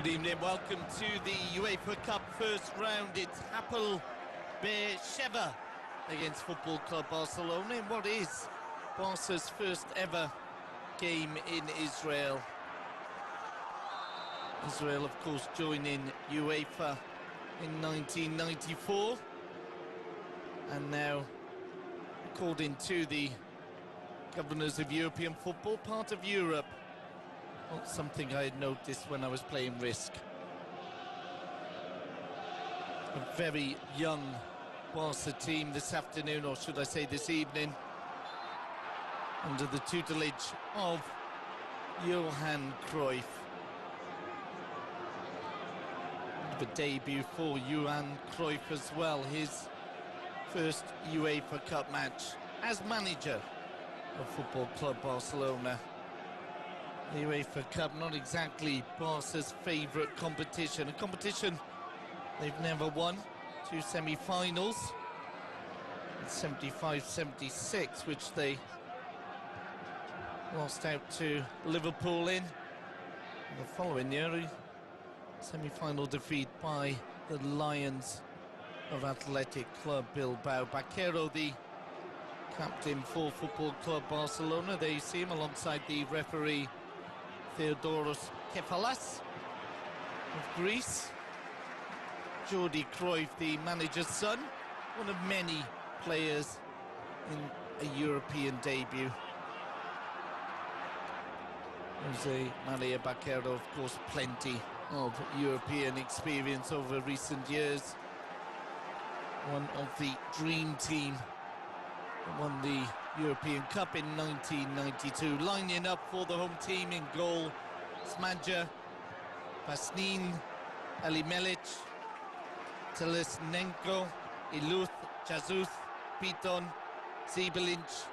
Good evening, welcome to the UEFA Cup first round. It's Hapoel Sheva against Football Club Barcelona in what is Barca's first ever game in Israel. Israel, of course, joining UEFA in 1994, and now, according to the governors of European football, part of Europe. Not something I had noticed when I was playing Risk. A very young Barca team this afternoon, or should I say this evening, under the tutelage of Johan Cruyff. The debut for Johan Cruyff as well, his first UEFA Cup match as manager of Football Club Barcelona. The UEFA Cup, not exactly Barca's favourite competition. A competition they've never won. Two semi-finals. 75-76, which they lost out to Liverpool in. The following year, a semi-final defeat by the Lions of Athletic Club Bilbao. Baquero, the captain for Football Club Barcelona. There you see him alongside the referee Theodoros Kefalas of Greece. Jordi Cruyff, the manager's son, one of many players in a European debut. Jose Maria Baquero, of course, plenty of European experience over recent years. One of the dream team that won the European Cup in 1992. Lining up for the home team in goal: Smadja, Pasnin, Elimelic, Telesnenko, Iluth, Jesus, Piton, Zibelinc,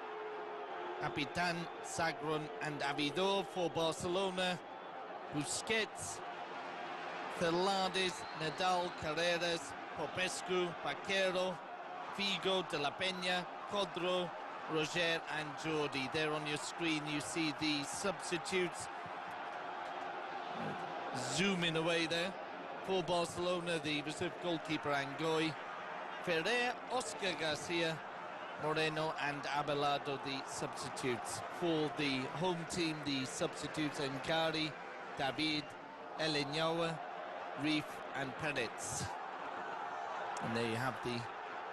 Capitan, Sagron and Avidor. For Barcelona: Busquets, Celades, Nadal, Carreras, Popescu, Baquero, Figo, De La Peña, Codro, Roger and Jordi. There on your screen you see the substitutes. Zooming away there. For Barcelona, the reserve goalkeeper Angoy, Ferrer, Oscar Garcia, Moreno and Abelardo, the substitutes. For the home team, the substitutes: Encari, David, Elenyawa, Reif and Peretz. And there you have the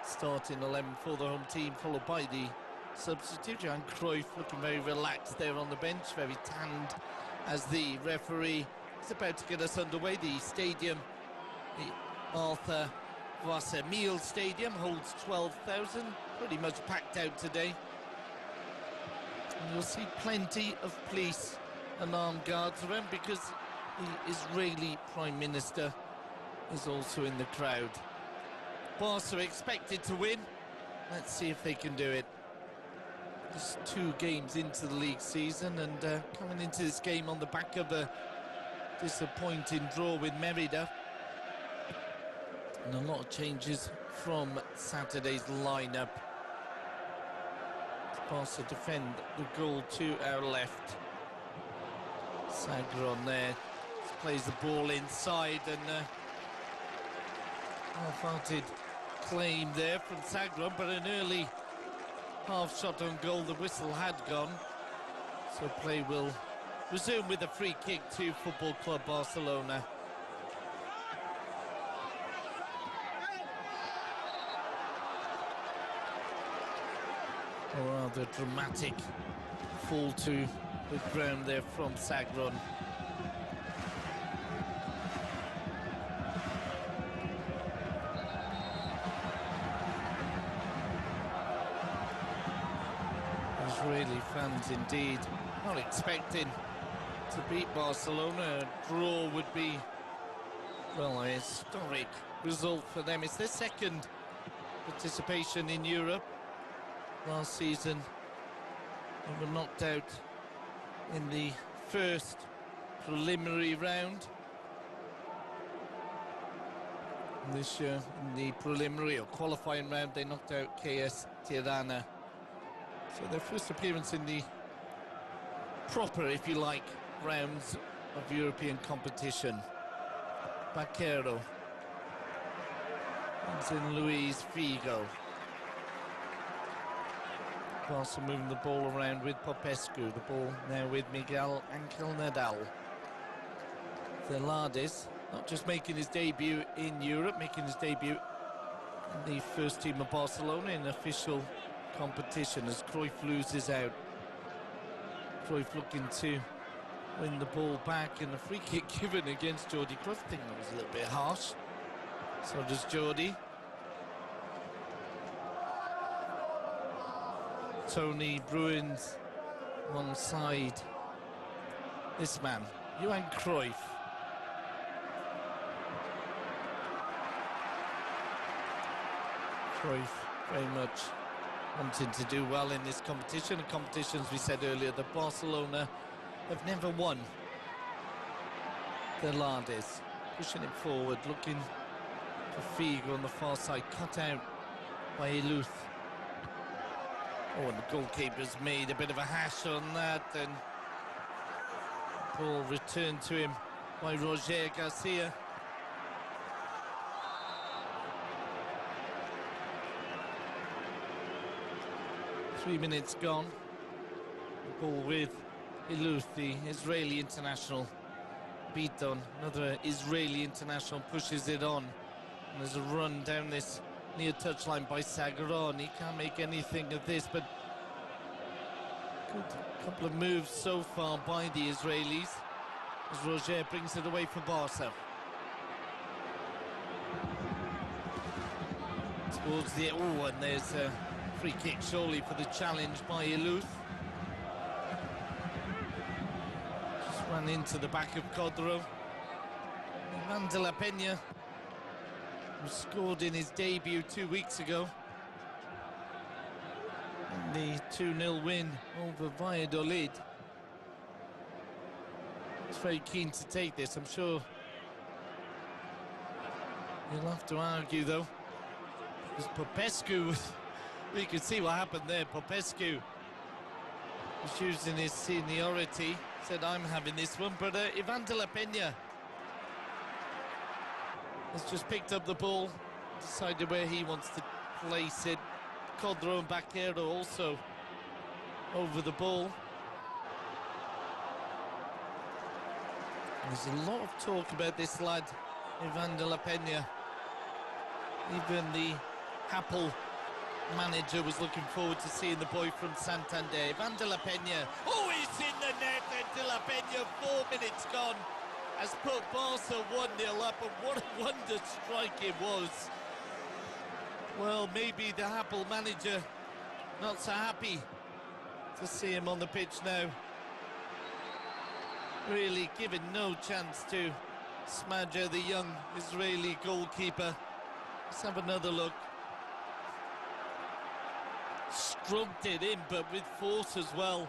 starting 11 for the home team, followed by the substitute. Johan Cruyff looking very relaxed there on the bench, very tanned, as the referee is about to get us underway. The stadium, the Arthur Wassermiel Stadium, holds 12,000, pretty much packed out today. And you'll see plenty of police and armed guards around because the Israeli Prime Minister is also in the crowd. Barca expected to win. Let's see if they can do it. Just 2 games into the league season, and coming into this game on the back of a disappointing draw with Merida. And a lot of changes from Saturday's lineup. Barca defend the goal to our left. Sagron there plays the ball inside, and half-hearted claim there from Sagron, but an early half shot on goal. The whistle had gone, so play will resume with a free kick to Football Club Barcelona. A rather dramatic fall to the ground there from Sagron. Israeli fans indeed not expecting to beat Barcelona. A draw would be, well, a historic result for them. It's their second participation in Europe. Last season they were knocked out in the first preliminary round. And this year in the preliminary or qualifying round they knocked out KS Tirana. So their first appearance in the proper, if you like, rounds of European competition. Baquero. It's in Luis Figo. Barca moving the ball around with Popescu. The ball now with Miguel Ángel Nadal. Velardes, not just making his debut in Europe, making his debut in the first team of Barcelona in official competition as Cruyff loses out. Cruyff looking to win the ball back, and a free kick given against Jordi Cruyff. I think that was a little bit harsh. So does Jordi. Tony Bruins one side. This man, Johan Cruyff. Cruyff very much wanting to do well in this competition. The competitions, we said earlier, that Barcelona have never won. Velardes pushing it forward, looking for Figo on the far side, cut out by Eluth. Oh, and the goalkeeper's made a bit of a hash on that, and ball returned to him by Roger Garcia. Three minutes gone. The ball with Eluth, the Israeli international. Beaton, another Israeli international, pushes it on. And there's a run down this near touchline by Sagron. He can't make anything of this, but good couple of moves so far by the Israelis as Roger brings it away for Barca. Towards the... Oh, and there's a free kick surely for the challenge by Eluth. Just ran into the back of Codro. Ivan de la Peña, who scored in his debut 2 weeks ago in the 2-0 win over Valladolid. He's very keen to take this. I'm sure he'll have to argue though, because Popescu, you can see what happened there. Popescu was using his seniority, said I'm having this one, but Ivan de la Peña has just picked up the ball, decided where he wants to place it. Codro and Baquero also over the ball. There's a lot of talk about this lad, Ivan de la Peña. Even the Hapoel manager was looking forward to seeing the boy from Santander. Ivan de la Peña, oh, he's in the net, and de la Peña, 4 minutes gone, has put Barca 1-0 up, and what a wonder strike it was. Well, maybe the Hapoel manager not so happy to see him on the pitch now. Really given no chance to Smadja, the young Israeli goalkeeper. Let's have another look. Stroked it in, but with force as well.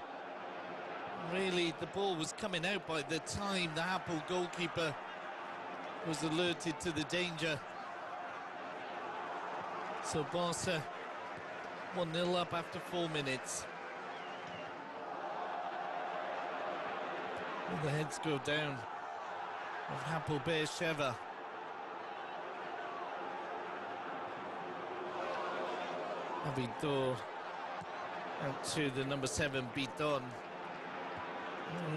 Really, the ball was coming out by the time the Hapoel goalkeeper was alerted to the danger. So Barca 1-0 up after 4 minutes. And the heads go down of Hapoel Sheva. Abidor out to the number 7, Beaton.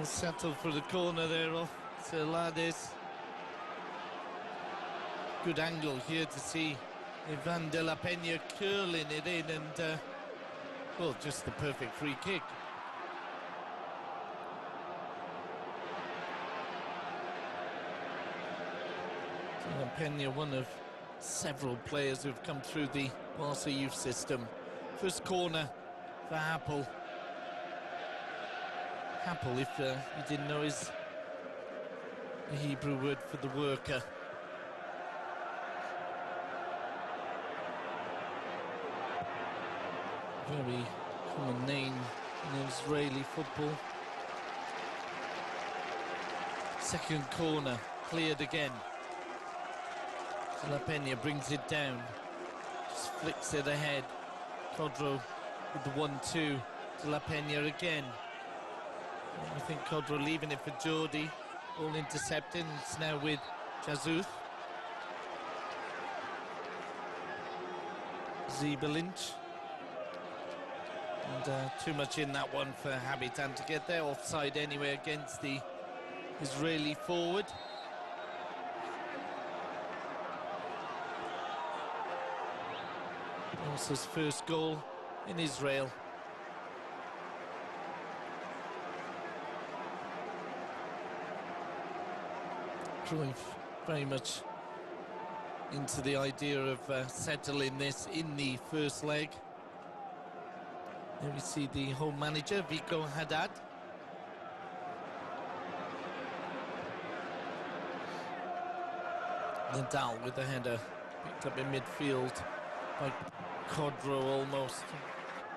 Settled for the corner there off Velardes. Good angle here to see Ivan de la Peña curling it in, and well, just the perfect free kick. De la Peña, one of several players who've come through the Barca youth system. First corner for Hapoel. Hapoel, if you didn't know, is the Hebrew word for the worker. Very common name in Israeli football. Second corner, cleared again. De la Peña brings it down, just flicks it ahead. Codro with the 1-2. De la Peña again. I think Codro leaving it for Jordi. All intercepted. It's now with Jesus. Lynch. And too much in that one for Habitan to get there. Offside anyway against the Israeli forward. Barca's first goal in Israel. Cruyff very much into the idea of settling this in the first leg. There we see the home manager, Vico Haddad. Nadal with the header, picked up in midfield by Codro almost.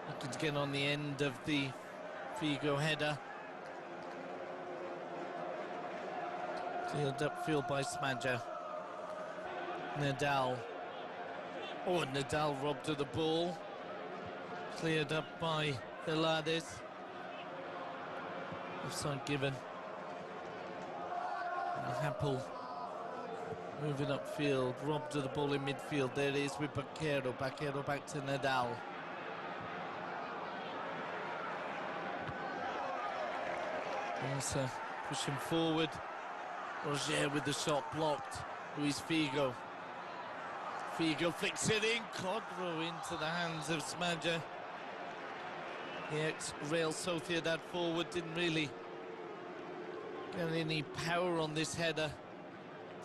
Looking to get on the end of the Figo header. Cleared upfield by Smadja. Nadal. Oh, Nadal robbed of the ball. Cleared up by Velades. Offside given. And Hapoel moving upfield, robbed of the ball in midfield. There it is with Baquero. Baquero back to Nadal. Barca pushing forward. Roger with the shot blocked. Luis Figo. Figo flicks it in. Codro into the hands of Smadja. The ex-Real Sociedad forward didn't really get any power on this header.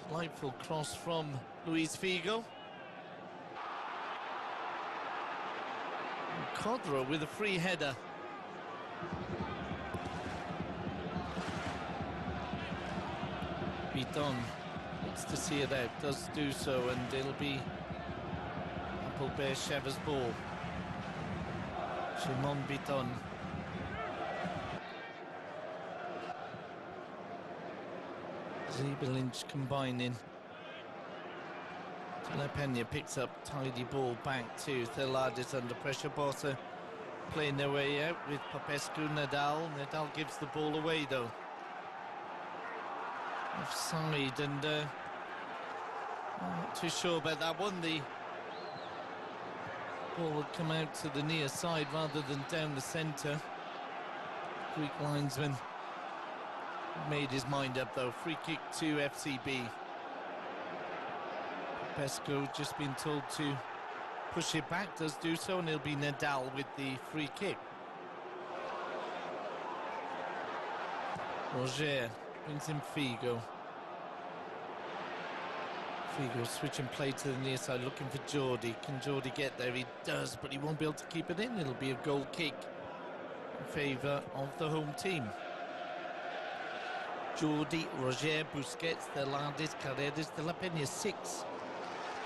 Delightful cross from Luis Figo. And Codro with a free header. Biton wants to see it out, does do so, and it'll be Hapoel Sheva's ball. Shimon Biton. Lynch combining. Pena picks up tidy ball back to Velades under pressure. Barca playing their way out with Popescu, Nadal. Nadal gives the ball away though. Offside, and I'm not too sure about that one. The ball would come out to the near side rather than down the centre. Greek linesman made his mind up though. Free kick to FCB. Pesco just been told to push it back, does do so, and it'll be Nadal with the free kick. Roger brings in Figo. Figo switching play to the near side, looking for Jordi. Can Jordi get there? He does, but he won't be able to keep it in. It'll be a goal kick in favour of the home team. Jordi, Roger, Busquets, Velades, Carreras, De La Pena. 6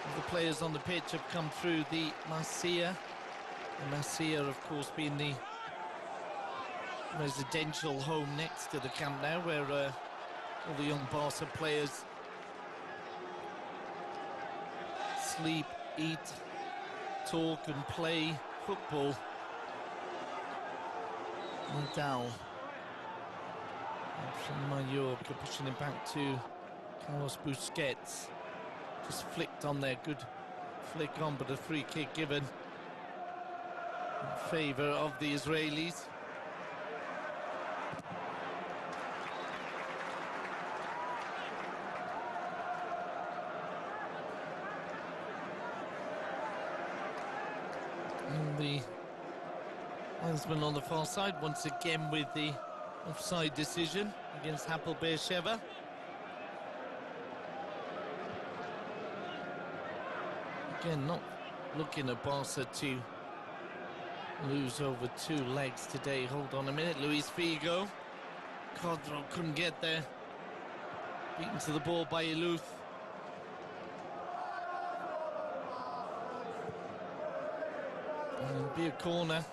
of the players on the pitch have come through the Masia. The Masia, of course, being the residential home next to the Camp Nou, where all the young Barca players sleep, eat, talk and play football. Nadal from Mallorca pushing it back to Carlos Busquets. Just flicked on there, good flick on, but a free kick given in favour of the Israelis. And the linesman on the far side once again with the offside decision against Hapoel Sheva. Again, not looking at Barca to lose over 2 legs today. Hold on a minute, Luis Figo. Codro couldn't get there. Beaten to the ball by Illuth. And it'll be a corner.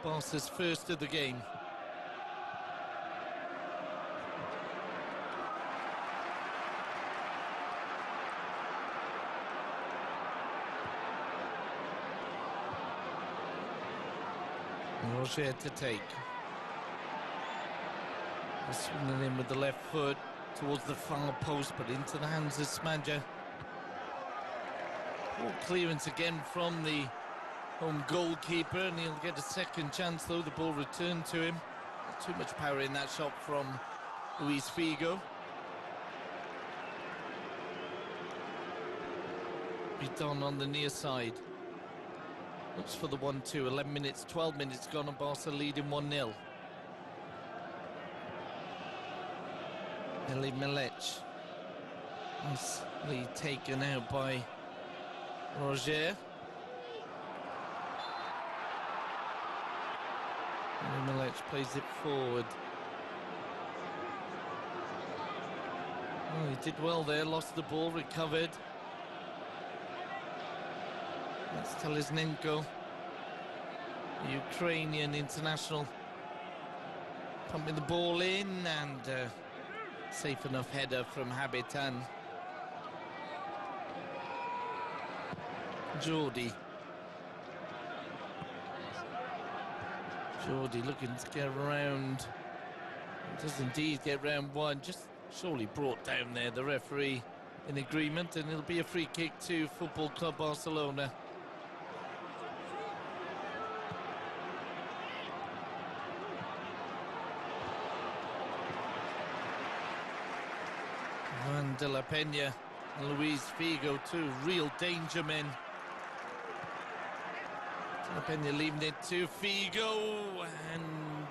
Barca's first of the game. Roger to take. Swinging in with the left foot towards the far post, but into the hands of Smadja. Ball clearance again from the home goalkeeper, and he'll get a second chance though. The ball returned to him. Not too much power in that shot from Luis Figo. Bidon on the near side. Looks for the 1-2. 11 minutes, 12 minutes gone, and Barca leading 1-0. Eli Melech. Nicely taken out by Roger. Eli Melech plays it forward. Oh, he did well there, lost the ball, recovered. That's Telesnenko, the Ukrainian international, pumping the ball in, and safe enough header from Habitan. Jordi looking to get around. Does indeed get round one, just surely brought down there. The referee in agreement, and it'll be a free kick to Football Club Barcelona. Juan de la Peña and Luis Figo, two real danger men. De la Peña leaving it to Figo, and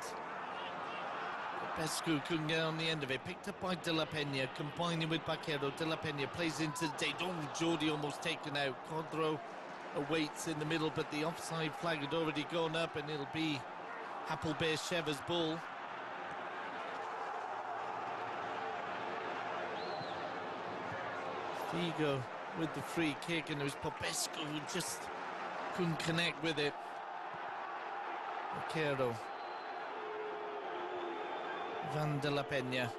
Pescu couldn't get on the end of it. Picked up by De La Peña, combining with Baquero. De La Peña plays into the date. Oh, Jordi almost taken out. Codro awaits in the middle, but the offside flag had already gone up, and it'll be Hapoel Sheva's ball. Figo with the free kick, and it was Popescu who just couldn't connect with it. Baquero. Van de la Peña.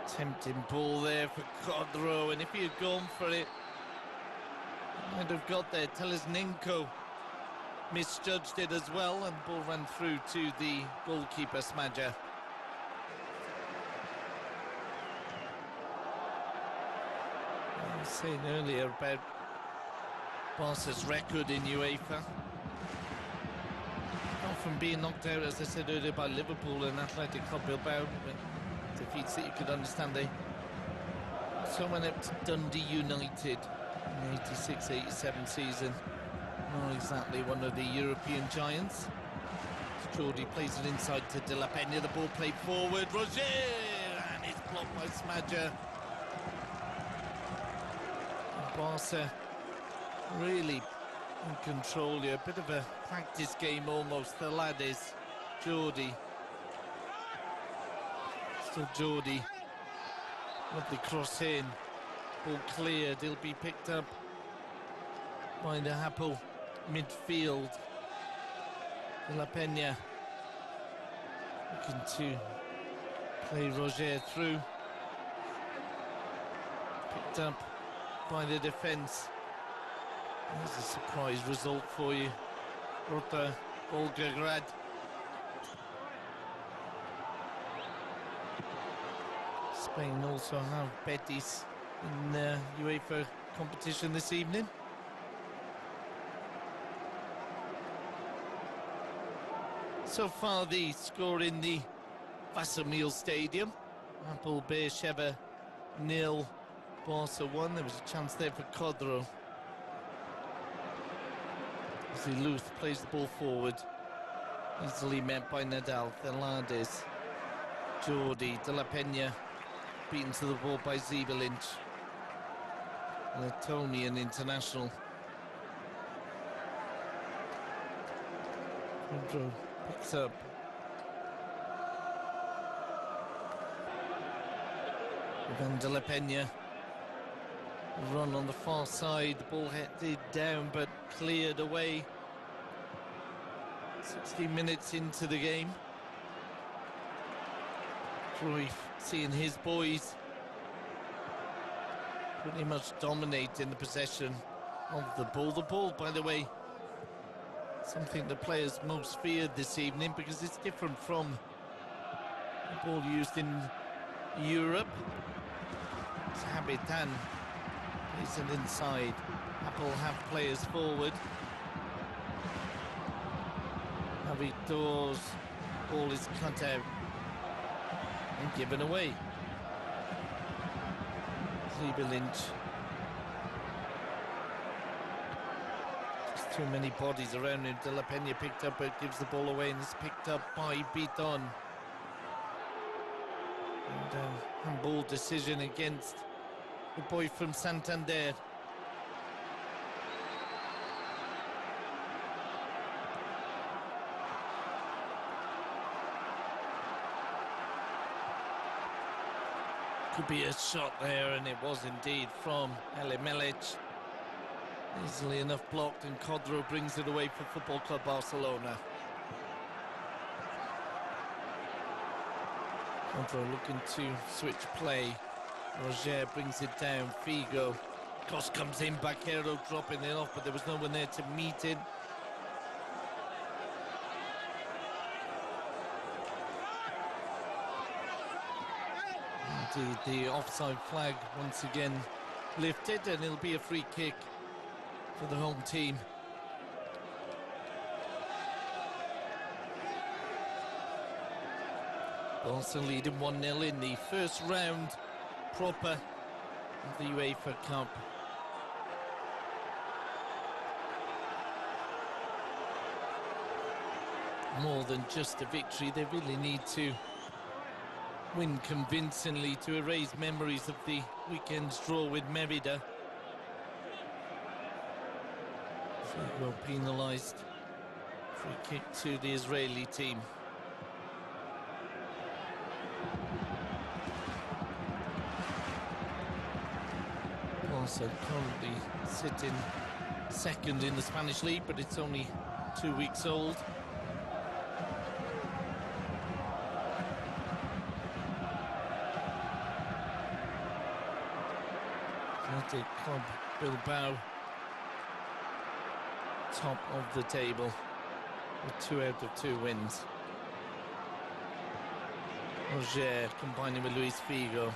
Tempting ball there for Codro, and if he had gone for it, he might have got there. Telesnenko misjudged it as well, and the ball ran through to the goalkeeper, Smadja. I was saying earlier about Barca's record in UEFA. From being knocked out, as I said earlier, by Liverpool and Athletic Club Bilbao, but defeats that you could understand. They so went up to Dundee United in the 86-87 season. Not exactly one of the European giants. Jordi plays it inside to De La Peña. The ball played forward. Roger, and it's blocked by Smadja. Barca really in control here. A bit of a practice game almost. The lad is Jordi. Still Jordi. Lovely cross in. Ball cleared. He'll be picked up by the Hapoel midfield. De La Peña looking to play Roger through. Picked up by the defence. There's a surprise result for you. Rota Volgograd. Spain also have Betis in the UEFA competition this evening. So far the score in the Vasamil Stadium. Hapoel Sheva 0, Barca 1. There was a chance there for Codro. Luth plays the ball forward. Easily met by Nadal. Thelades. Jordi. De La Peña beaten to the ball by Zebelinch. Letonian international. Codro picks up. Then De La Peña. Run on the far side, the ball headed down but cleared away. 16 minutes into the game. Cruyff seeing his boys pretty much dominate in the possession of the ball. The ball, by the way, something the players most feared this evening because it's different from the ball used in Europe. It's Habitan Plays it inside. Hapoel have players forward. Havidor's ball is cut out and given away. Lynch. Just too many bodies around him. De La Peña picked up it, gives the ball away, and is picked up by Biton. And handball decision against the boy from Santander. Could be a shot there, and it was indeed from Elimelic. Easily enough blocked, and Codro brings it away for Football Club Barcelona. Codro looking to switch play. Roger brings it down. Figo. Cross comes in. Baquero dropping it off, but there was no one there to meet it. Indeed, the offside flag once again lifted, and it'll be a free kick for the home team. Barca leading 1-0 in the first round proper of the UEFA Cup. More than just a victory, they really need to win convincingly to erase memories of the weekend's draw with Merida. Well penalised. Free kick to the Israeli team. Also currently sitting second in the Spanish league, but it's only 2 weeks old. Athletic Club Bilbao top of the table with 2 out of 2 wins. Roger combining with Luis Figo.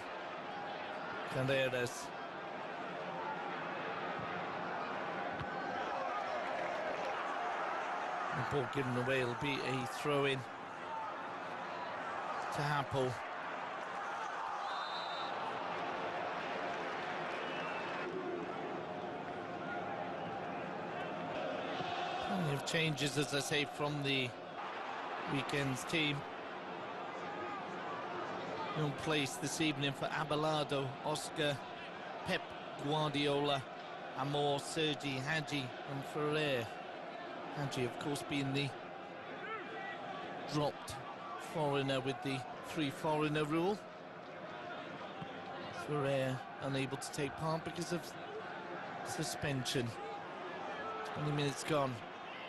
Carreras. The ball given away will be a throw-in to Hapoel. Plenty of changes, as I say, from the weekend's team. No place this evening for Abelardo, Oscar, Pep Guardiola, Amor, Sergi, Hadji and Ferrer. Hadji, of course, being the dropped foreigner with the 3-foreigner rule. Ferrer unable to take part because of suspension. 20 minutes gone.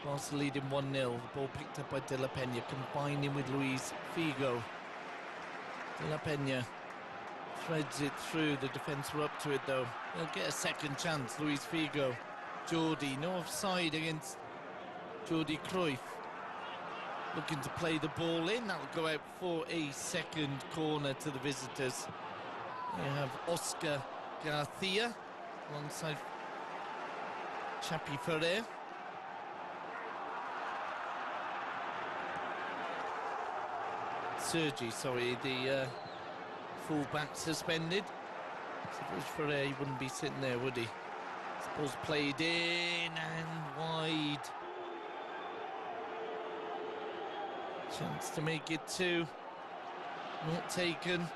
Barca leading 1-0. The ball picked up by De La Peña, combining with Luis Figo. De La Peña threads it through. The defence were up to it, though. They'll get a second chance. Luis Figo. Jordi, no offside against Jordi Cruyff. Looking to play the ball in. That'll go out for a second corner to the visitors. You have Oscar Garcia alongside Chapi Ferrer. Sergi, sorry, the full-back suspended. So if it was Ferrer, he wouldn't be sitting there, would he? This ball's played in and wide. Chance to make it 2. Not taken.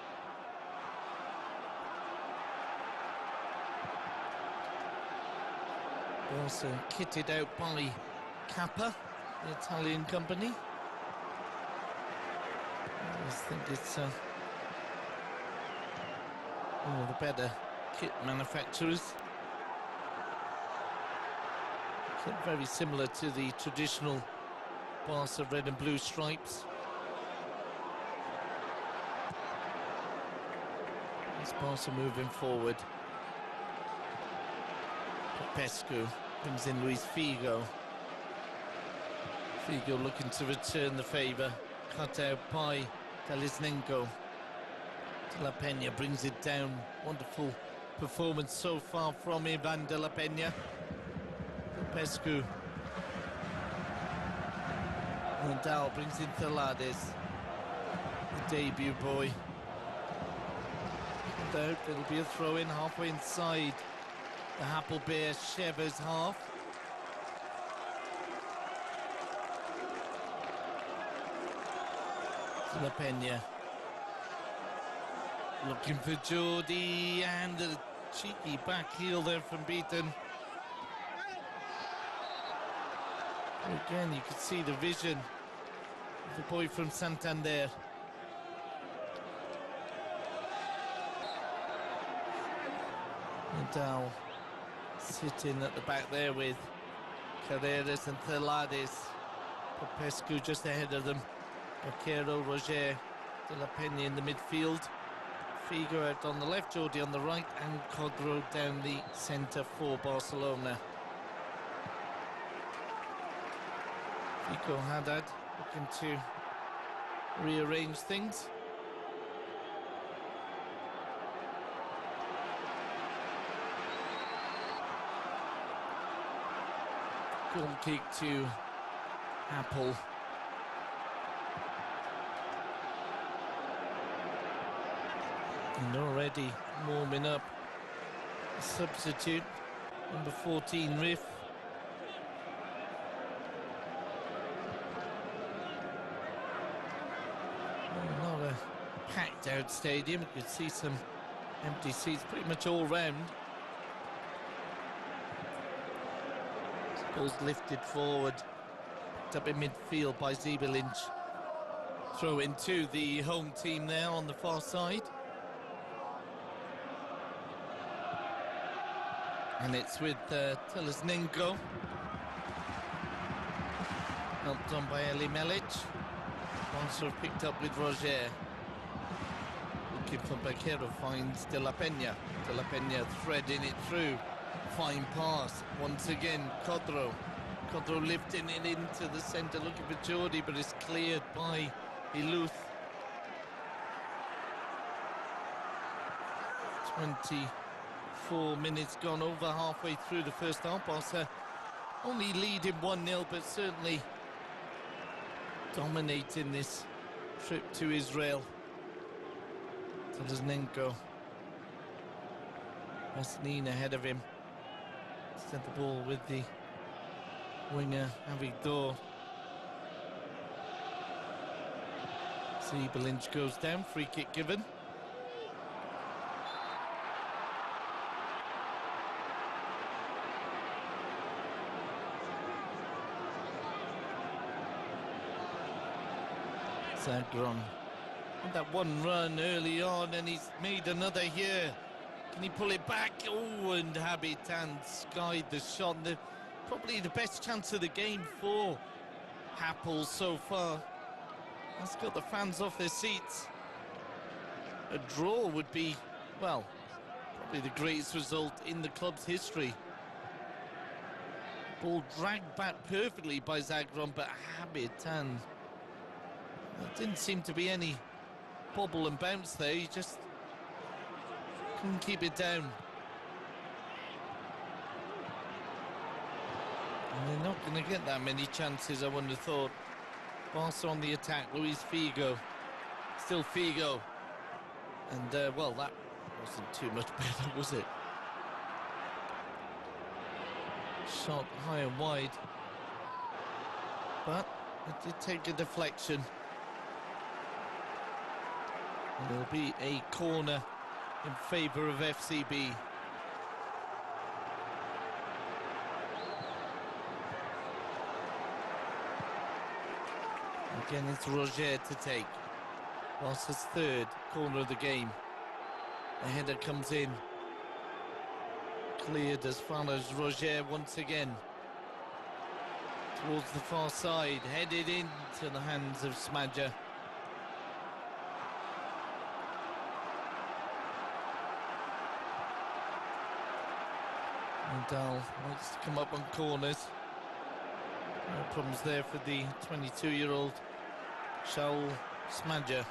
Also kitted out by Kappa, the Italian company. I always think it's one of the better kit manufacturers. Kit very similar to the traditional Barca red and blue stripes. It's Barca moving forward. Pescu brings in Luis Figo. Figo looking to return the favour. Cut out by Talisnenko. De La Peña brings it down. Wonderful performance so far from Ivan de la Peña. Popescu. Nadal brings in Thelades, the debut boy. No doubt it'll be a throw-in halfway inside the Hapoel Sheva's half. De la Peña. Looking for Jordi, and a cheeky back heel there from Beaton. Again, you could see the vision of the boy from Santander. Nadal sitting at the back there with Carreras and Thelades. Popescu just ahead of them. Vaquero, Roger, De La Peña in the midfield. Figo out on the left, Jordi on the right, and Codro down the centre for Barcelona. Figo Haddad looking to rearrange things. Goal kick to Hapoel. And already warming up. A substitute, number 14, Riff. Oh, not a packed out stadium. You could see some empty seats pretty much all round. Ball's lifted forward, picked up in midfield by Zebelinch. Throw into the home team now on the far side. And it's with Telesnenko. Helped on by Eli Melic. Also picked up with Roger. Looking for Vaquero, finds De La Peña. De La Peña threading it through. Fine pass. Once again, Codro. Codro lifting it into the centre, looking for Jordi, but it's cleared by Iluth. 24 minutes gone, over halfway through the first half. Barca only leading 1-0, but certainly dominating this trip to Israel. Telesnenko. Masnin ahead of him. Sent the ball with the winger, Avigdor. Zebelinch goes down, free kick given. Zagron. And that one run early on, and he's made another here. Can he pull it back? Oh, and Habitan skied the shot. Probably the best chance of the game for Hapoel so far. That's got the fans off their seats. A draw would be, well, probably the greatest result in the club's history. Ball dragged back perfectly by Zagron, but Habitan, there didn't seem to be any bobble and bounce there. He just couldn't keep it down. And they're not going to get that many chances, I wouldn't have thought. Barca on the attack, Luis Figo. Still Figo. And, well, that wasn't too much better, was it? Shot high and wide. But it did take a deflection. And there'll be a corner in favour of FCB. Again, it's Roger to take. Barca's third corner of the game. The header comes in. Cleared as far as Roger once again. Towards the far side, headed into the hands of Smadja. Nadal likes to come up on corners. No problems there for the 22-year-old Shaul Smadja.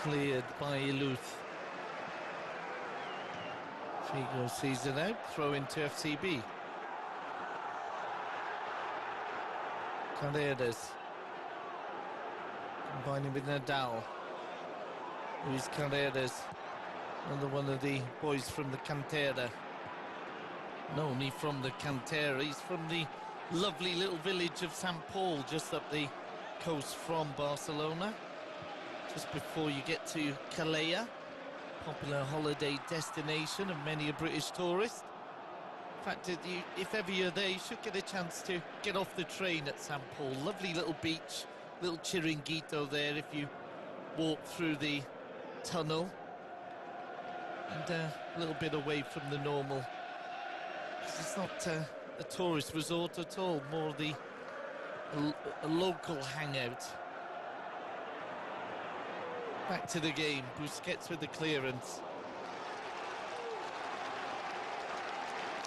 Cleared by Iluth. Figo sees it out, throw into FCB. Carreras. Combining with Nadal. Luis Carreras. Another one of the boys from the Cantera. No, only from the Cantera. He's from the lovely little village of Hapoel, just up the coast from Barcelona. Just before you get to Calella, popular holiday destination of many a British tourist. In fact, if ever you're there, you should get a chance to get off the train at Hapoel. Lovely little beach, little chiringuito there if you walk through the tunnel. And a little bit away from the normal. It's not a tourist resort at all, more a local hangout. Back to the game, Busquets with the clearance.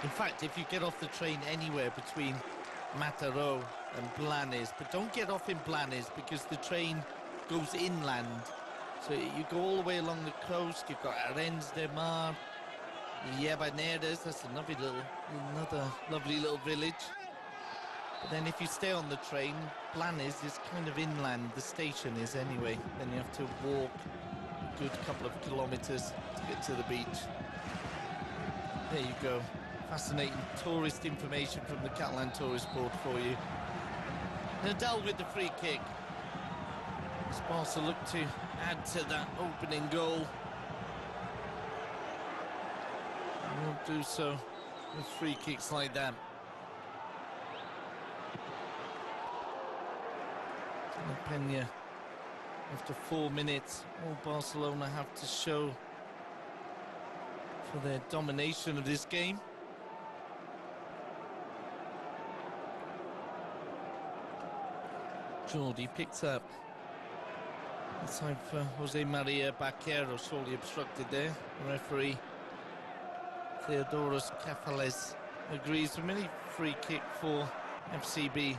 In fact, if you get off the train anywhere between Mataró and Blanes, but don't get off in Blanes because the train goes inland. So you go all the way along the coast, you've got Arenys de Mar, Llavaneres, that's another lovely little village. But then if you stay on the train, Blanes is kind of inland, the station is anyway. Then you have to walk a good couple of kilometres to get to the beach. There you go. Fascinating tourist information from the Catalan Tourist Board for you. Nadal with the free kick. As Barca look to add to that opening goal. They won't do so with free kicks like that. Peña, after 4 minutes, all Barcelona have to show for their domination of this game. Jordi picks up. Inside for Jose Maria Baquero, surely obstructed there. The referee Theodoros Kefales agrees with many free kick for FCB.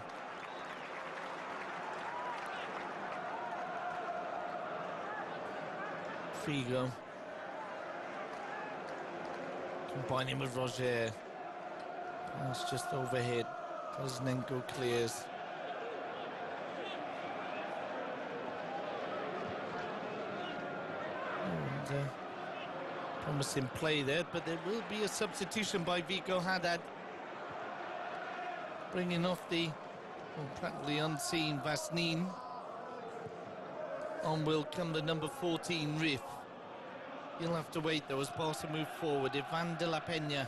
Figo combining with Roger. Pass just overhead. Koznenko clears. And promising play there, but there will be a substitution by Vigo Haddad, bringing off the practically unseen Vasnin. On will come the number 14 Riff. He'll have to wait though as Barca move forward. Ivan de la Peña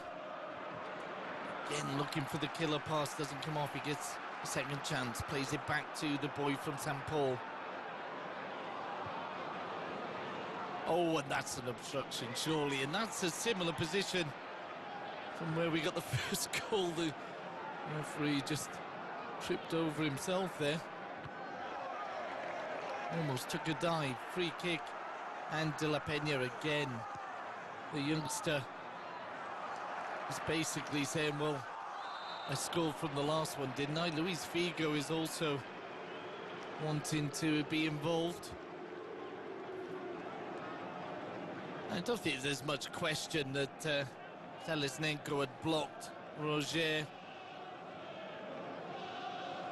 again looking for the killer pass, doesn't come off. He gets a second chance, plays it back to the boy from Hapoel. Oh, and that's an obstruction surely, and that's a similar position from where we got the first goal. The referee just tripped over himself there. Almost took a dive. Free kick, and De La Peña again. The youngster is basically saying, well, I scored from the last one, didn't I? Luis Figo is also wanting to be involved. I don't think there's much question that Telesnenko had blocked Roger.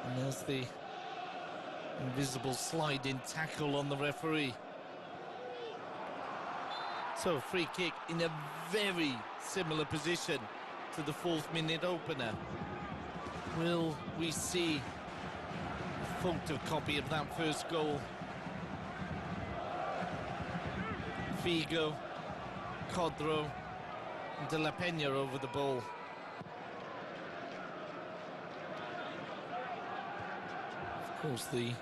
And there's the invisible sliding tackle on the referee. So free kick in a very similar position to the 4th minute opener. Will we see a photocopy of that first goal? Figo, Codro, and De La Peña over the ball. Of course, the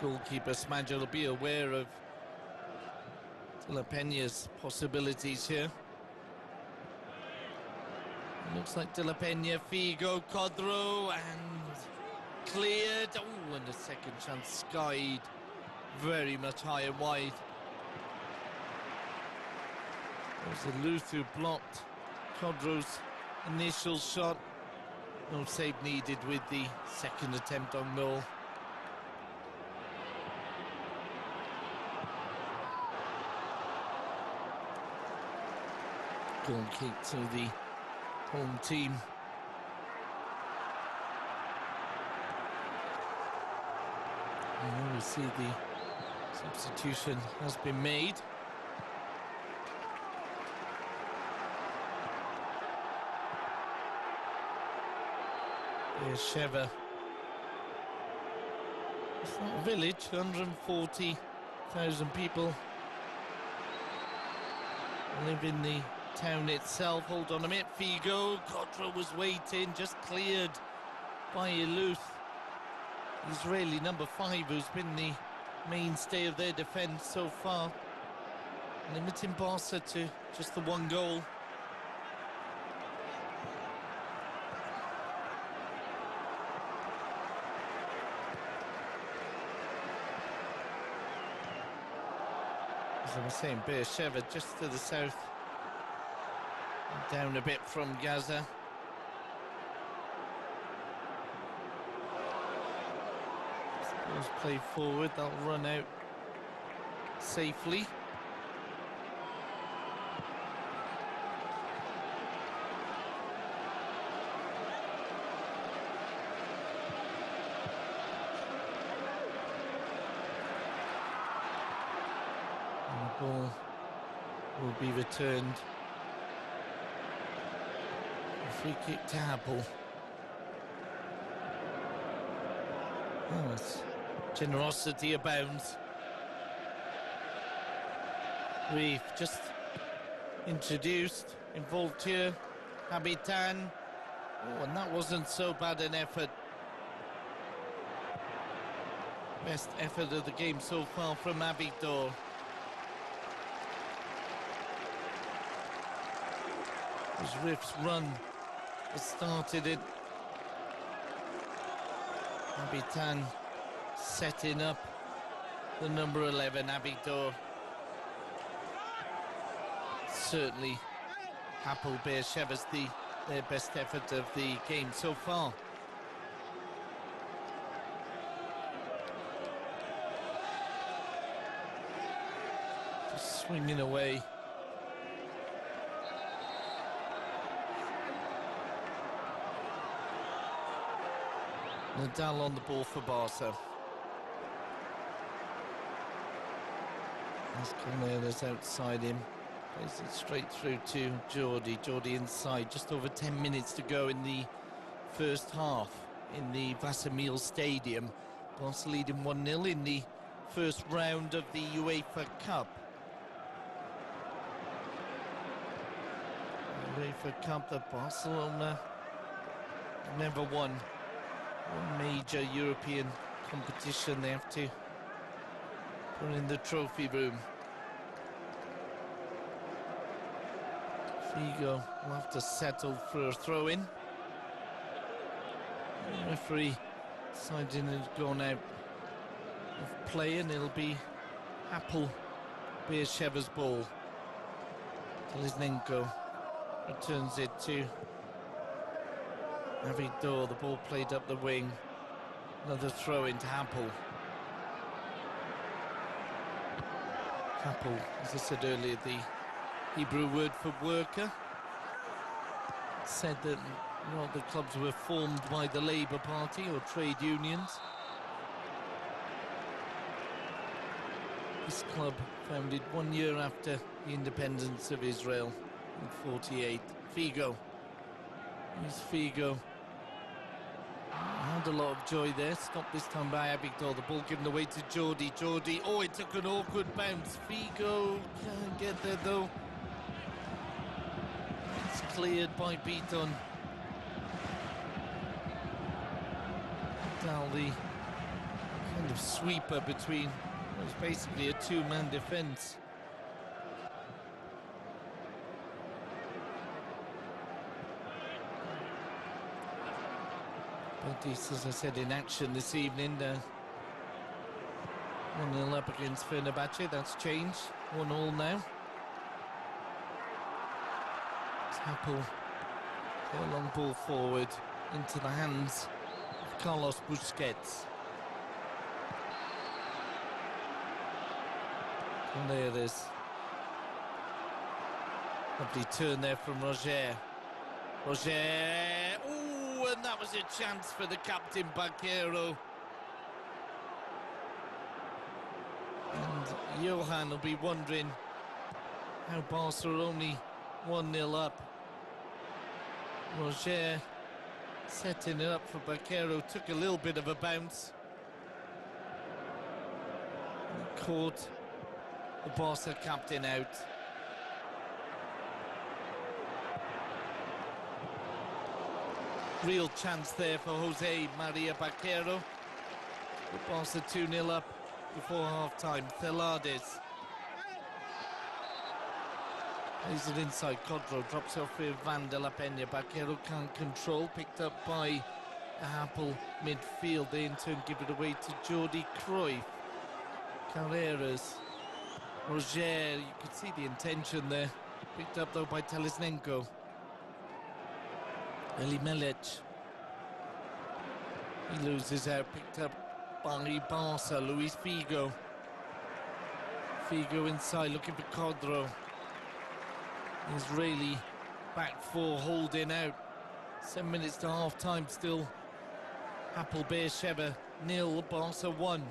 goalkeeper Smadja will be aware of De La Peña's possibilities here. It looks like De La Peña, Figo, Codro, and cleared. Oh, and a second chance skied very much high and wide. There's a Luth who blocked Codro's initial shot. No save needed with the second attempt on goal. Goal kick to the home team. And we see the substitution has been made. Here's Sheva. It's not a village, 140,000 people live in the town itself. Hold on a minute, Figo. Cottrell was waiting, just cleared by Eluth. Israeli number 5, who's been the mainstay of their defence so far, limiting Barca to just the one goal. As I was saying, Beersheva just to the south, down a bit from Gaza. Suppose play forward, they'll run out safely. And the ball will be returned. A free kick to Hapoel. Oh, it's generosity abounds. We've just introduced, involved here, Habitan. Oh, and that wasn't so bad an effort. Best effort of the game so far from Abidor. His Riff's run has started it. Habitan setting up the number 11, Abidor. Certainly, Hapoel Beersheva's their best effort of the game so far. Just swinging away. Nadal on the ball for Barca. As Cornelius outside him. Plays it straight through to Jordi. Jordi inside. Just over 10 minutes to go in the first half in the Vasamil Stadium. Barca leading 1-0 in the first round of the UEFA Cup. UEFA Cup that Barcelona never won. One major European competition they have to put in the trophy room. Figo will have to settle for a throw-in. The referee deciding to go out of play, and it'll be Hapoel Beersheva's ball. Lisnenko returns it to Abidor. The ball played up the wing. Another throw into Hapoel. Hapoel, as I said earlier, the Hebrew word for worker, said that a lot of the clubs were formed by the Labour Party or trade unions. This club founded 1 year after the independence of Israel in 48. Figo. Here's Figo. Had a lot of joy there. Stopped this time by Abidor. The ball given away to Jordi. Jordi. Oh, it took an awkward bounce. Figo can't get there though. It's cleared by Beaton. Daldi, kind of sweeper between. It was basically a two-man defence. Betis, as I said, in action this evening. 1-0 up against Fenerbahce. That's changed. 1-1 now. It's Hapoel. A long ball forward into the hands of Carlos Busquets. And there it is. Lovely turn there from Roger. Roger. Oh, and that was a chance for the captain, Bakero. And Johan will be wondering how Barca are only 1-0 up. Roger setting it up for Bakero. Took a little bit of a bounce. And caught the Barca captain out. Real chance there for Jose Maria Bakero. The Barca 2-0 up before half-time. Celades. Plays it inside. Codro drops off with Van de la Peña. Bakero can't control. Picked up by Hapoel midfield. They in turn give it away to Jordi Cruyff. Carreras. Roger, you could see the intention there. Picked up though by Telesnenko. Eli Melech. He loses out. Picked up by Barca. Luis Figo. Figo inside looking for Codro. Israeli back four holding out. 7 minutes to half time still. Hapoel Sheva 0, Barca 1.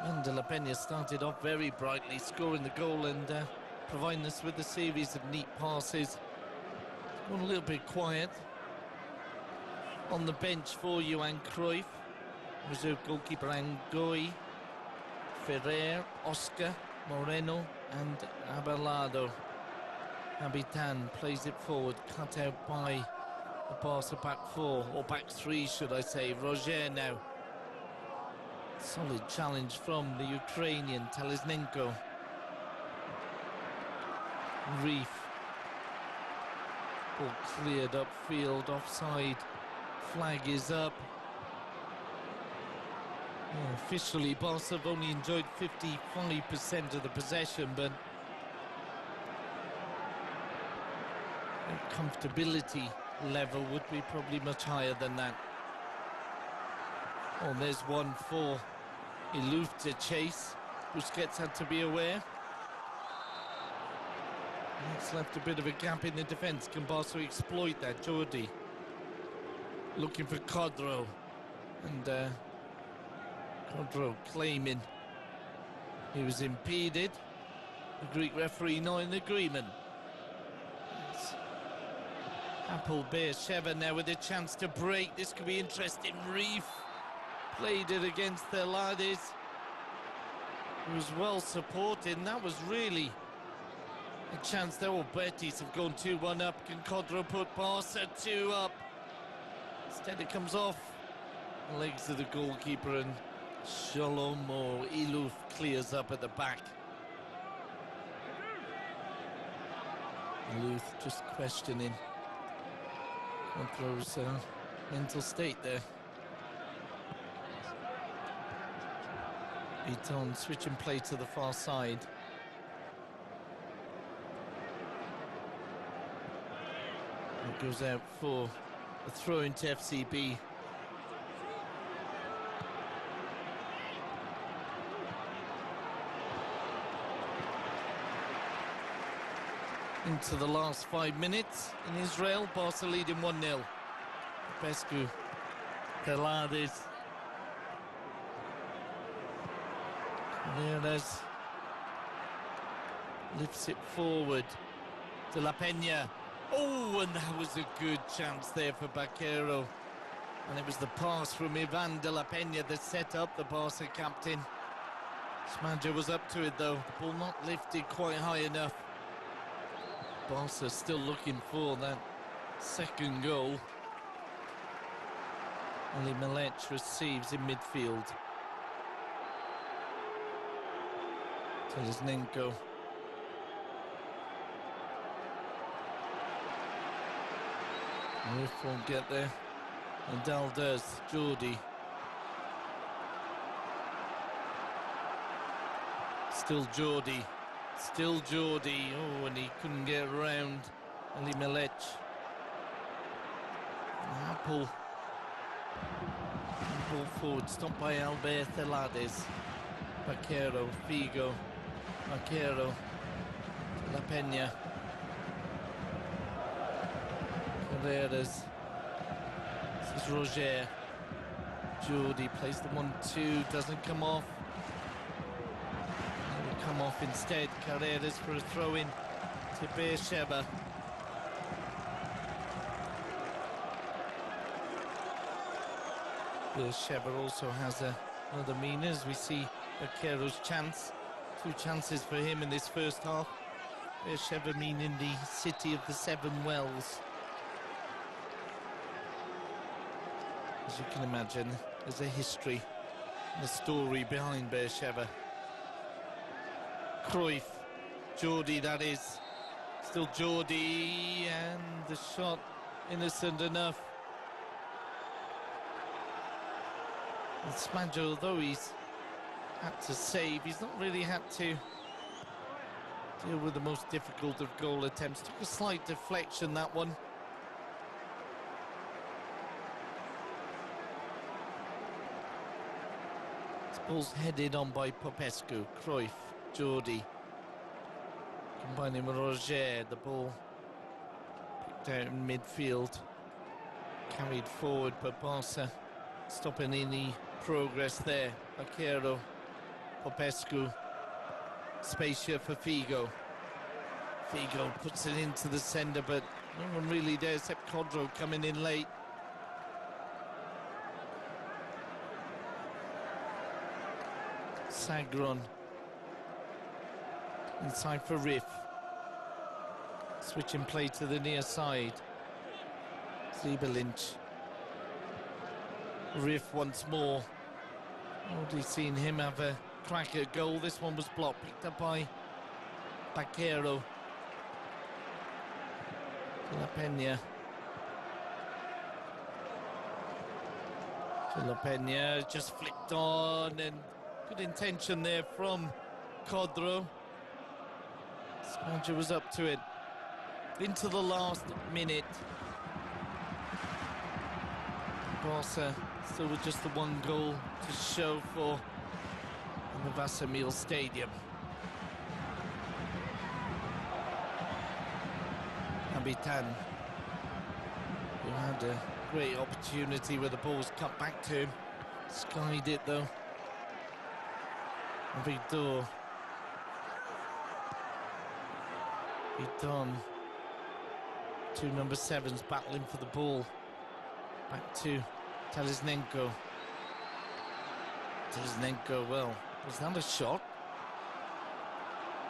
Van de la Peña started off very brightly, scoring the goal and providing us with a series of neat passes. Gone a little bit quiet. On the bench for Johan Cruyff. Reserve goalkeeper Angoi, Ferrer, Oscar, Moreno and Abelardo. Habitan plays it forward, cut out by the Barca back four, or back three should I say. Roger now. Solid challenge from the Ukrainian, Telesnenko. Reef. Ball cleared upfield, offside. Flag is up. Yeah, officially, Barca have only enjoyed 55% of the possession, but their comfortability level would be probably much higher than that. Oh, there's one for Iluf to chase. Busquets had to be aware. It's left a bit of a gap in the defence. Can Barca exploit that? Jordi looking for Codro, and Codro claiming he was impeded. The Greek referee not in agreement. It's Hapoel Sheva now with a chance to break. This could be interesting. Reef played it against Celades. It was well supported, and that was really a chance there. Well, Betis have gone 2-1 up. Can Codro put Barca 2 up? Instead it comes off the legs of the goalkeeper, and Shalom or Iluf clears up at the back. Iluf just questioning Codro's mental state there. Eton switching play to the far side. It goes out for a throw into FCB. Into the last 5 minutes in Israel, Barca leading 1-0. Pescu, Celades. Neres lifts it forward to La Peña. Oh, and that was a good chance there for Bakero. And it was the pass from Ivan de la Peña that set up the Barca captain. Smadja was up to it though. The ball not lifted quite high enough. Barca still looking for that second goal. Only Melech receives in midfield. Telesnenko. Roof won't get there. Nadal does. Jordi. Still Jordi. Still Jordi. Oh, and he couldn't get around Ali Melech. Hapoel. Ball forward. Stopped by Albert Celades. Bakero. Figo. Bakero. La Peña. Carreras. This is Roger. Jordi plays the 1-2, doesn't come off. It will come off instead. Carreras for a throw-in to Sheva. Sheva also has another meaning as we see Baquero's chance. 2 chances for him in this first half. Sheva meaning the city of the 7 wells. As you can imagine, there's a history and a story behind Sheva. Cruyff, Jordi that is. Still Jordi, and the shot innocent enough. And Smadja, although he's had to save, he's not really had to deal with the most difficult of goal attempts. Took a slight deflection, that one. This ball's headed on by Popescu. Cruyff, Jordi. Combining with Roger, the ball picked out in midfield. Carried forward, but Barca stopping any progress there. Baquero, Popescu, space here for Figo. Figo puts it into the centre, but no one really there except Codro coming in late. Sagron inside for Riff. Switching play to the near side. Zebelinch. Riff once more. Already seen him have a crack at goal. This one was blocked, picked up by Baquero. La Peña. La Peña just flicked on, and good intention there from Codro. Smadja was up to it. Into the last minute. Barca still with just the 1 goal to show for in the Vasamil Stadium. Habitan, who had a great opportunity where the ball was cut back to him. Skied it though. Vidor. Vidon. 2 number 7s battling for the ball. Back to Talisnenko. Talisnenko, well, was that a shot?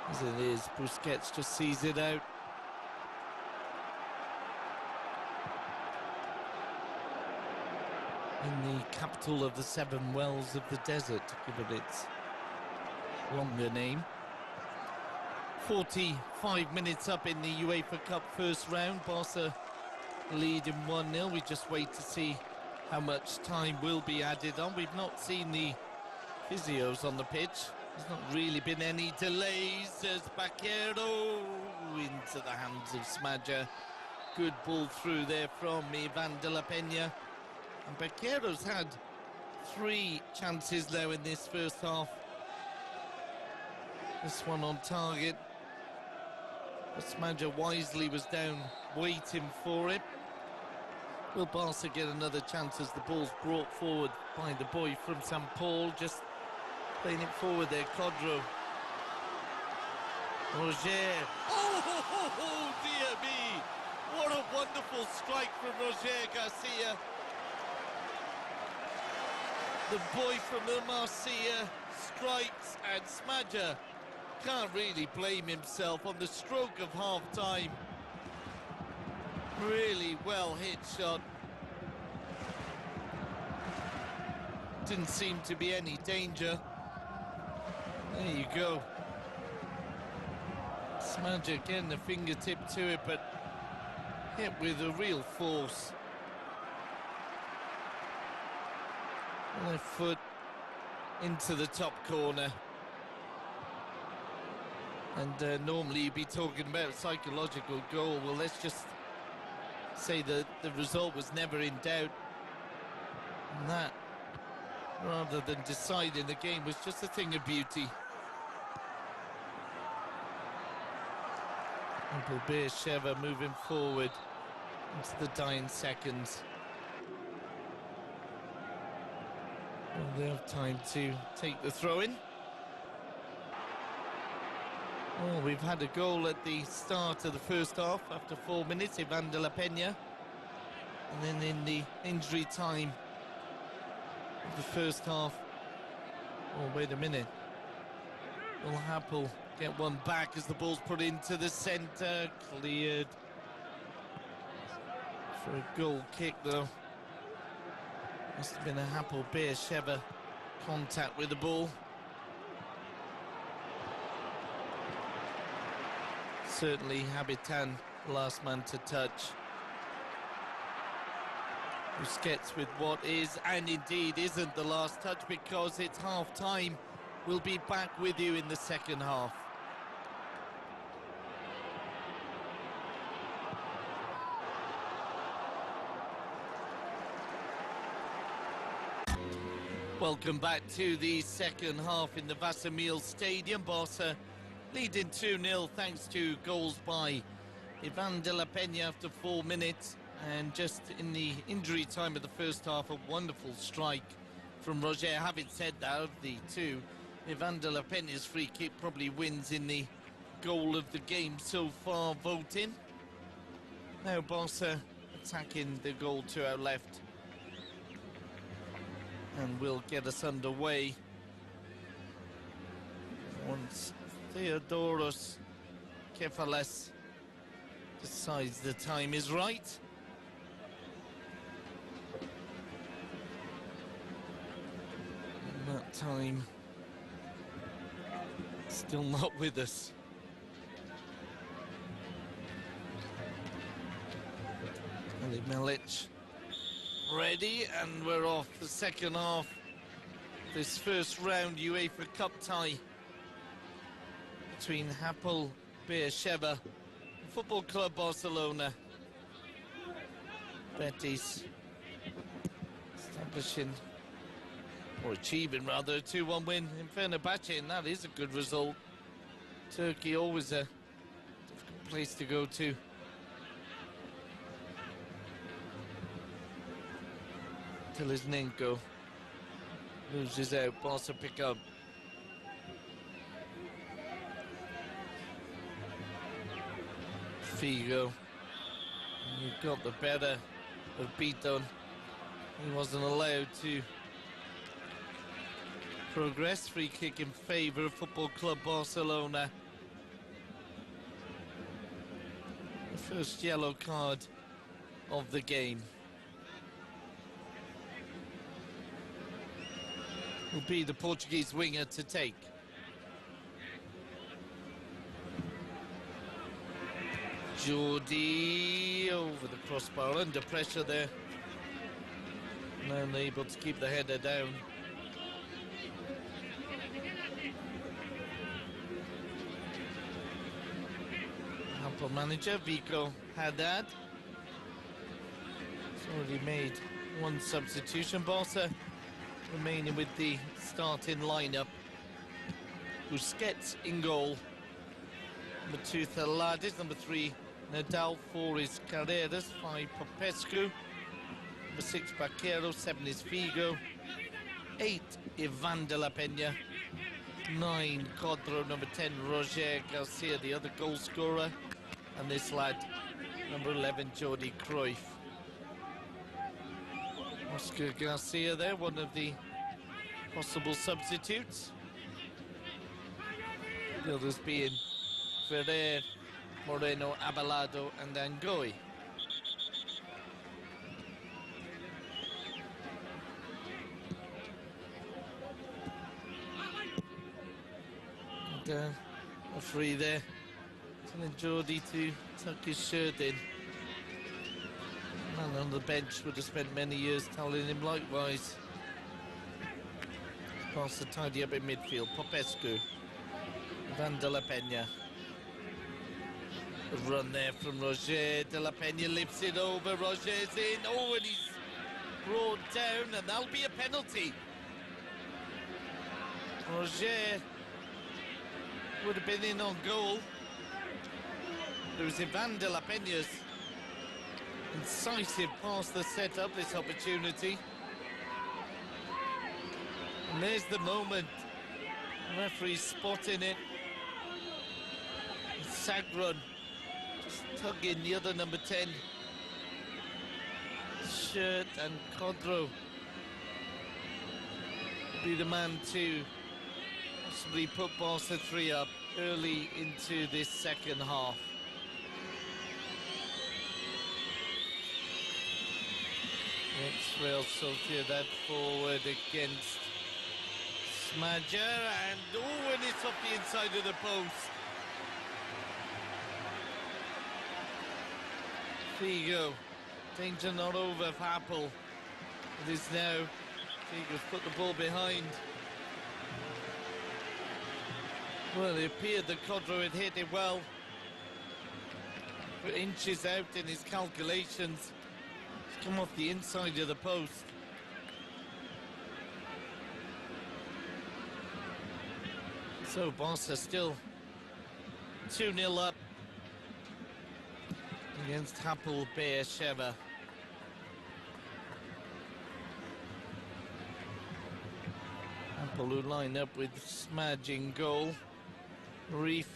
As it is, Busquets just sees it out. In the capital of the 7 wells of the desert, to give it its longer name. 45 minutes up in the UEFA Cup first round. Barca lead in 1-0. We just wait to see how much time will be added on. We've not seen the physios on the pitch. There's not really been any delays as Baquero into the hands of Smadja. Good ball through there from Ivan de la Peña. And Baquero's had 3 chances now in this first half. This one on target. But Smadja wisely was down waiting for it. Will Barca get another chance as the ball's brought forward by the boy from St. Paul, just playing it forward there, Codro. Roger. Oh, dear me. What a wonderful strike from Roger Garcia. The boy from the Marcia strikes, and Smadja can't really blame himself on the stroke of half-time. Really well hit shot. Didn't seem to be any danger. There you go. Smadja getting the fingertip to it, but hit with a real force. Left foot into the top corner. And normally you'd be talking about a psychological goal. Well, let's just say that the result was never in doubt. And that, rather than deciding the game, was just a thing of beauty. Hapoel Sheva moving forward into the dying seconds. Well, they have time to take the throw-in. Oh, we've had a goal at the start of the first half after 4 minutes, Ivan de la Peña. And then in the injury time of the first half. Oh, wait a minute. Will Hapoel get one back as the ball's put into the centre? Cleared for a goal kick, though. Must have been a Hapoel Sheva contact with the ball. Certainly Habitan, last man to touch. Busquets with what is, and indeed isn't, the last touch, because it's half-time. We'll be back with you in the second half. Welcome back to the second half in the Vasamil Stadium. Barca leading 2-0 thanks to goals by Ivan de la Peña after 4 minutes. And just in the injury time of the first half, a wonderful strike from Roger. Having said that, of the two, Ivan de la Peña's free kick probably wins in the goal of the game so far voting. Now Barca attacking the goal to our left. And will get us underway once Theodoros Kefales decides the time is right. And that time still not with us. Ali Milic ready, and we're off. The second half, this first round UEFA Cup tie between Hapoel Sheva and Football Club Barcelona. Betis establishing, or achieving rather, a 2-1 win in Fenerbahce, and that is a good result. Turkey always a difficult place to go to. Telizhenko loses out, Barca pick up. Figo, you got the better of Beaton. He wasn't allowed to progress. Free kick in favour of Football Club Barcelona. The first yellow card of the game. Will be the Portuguese winger to take. Jordi over the crossbar, under pressure there. Now unable to keep the header down. Hapoel manager Vico Haddad has already made one substitution. Barca remaining with the starting lineup. Busquets in goal. Number 2, Thalades. Number 3, Nadal. 4 is Carreras. 5, Popescu. Number 6, Baquero. 7 is Figo. 8, Ivan de la Peña. 9, Codro. Number 10, Roger Garcia, the other goal scorer. And this lad, number 11, Jordi Cruyff. Oscar Garcia there, one of the possible substitutes. The others being Ferrer, Moreno, Abelardo and Angoi. And a free there. Telling Jordi to tuck his shirt in. Man on the bench would have spent many years telling him likewise. Pass to tidy up in midfield. Popescu. Ivan de la Peña. A run there from Roger. De la Peña lifts it over. Roger's in. Oh, and he's brought down, and that'll be a penalty. Roger would have been in on goal. It was Ivan de la Peña's incisive pass that set up this opportunity. And there's the moment. The referee spotting it. Sagron just tugging the other number 10 shirt, and Codro be the man to possibly put Barca 3 up early into this second half. It's Real Sociedad forward against Smadger, and and it's off the inside of the post. Figo, danger not over for Hapoel. It is now. Figo's put the ball behind. Well, it appeared that Codro had hit it well. But inches out in his calculations. It's come off the inside of the post. So Barca still 2-0 up against Hapoel Sheva. Hapoel who line up with Smaj in goal, Reef,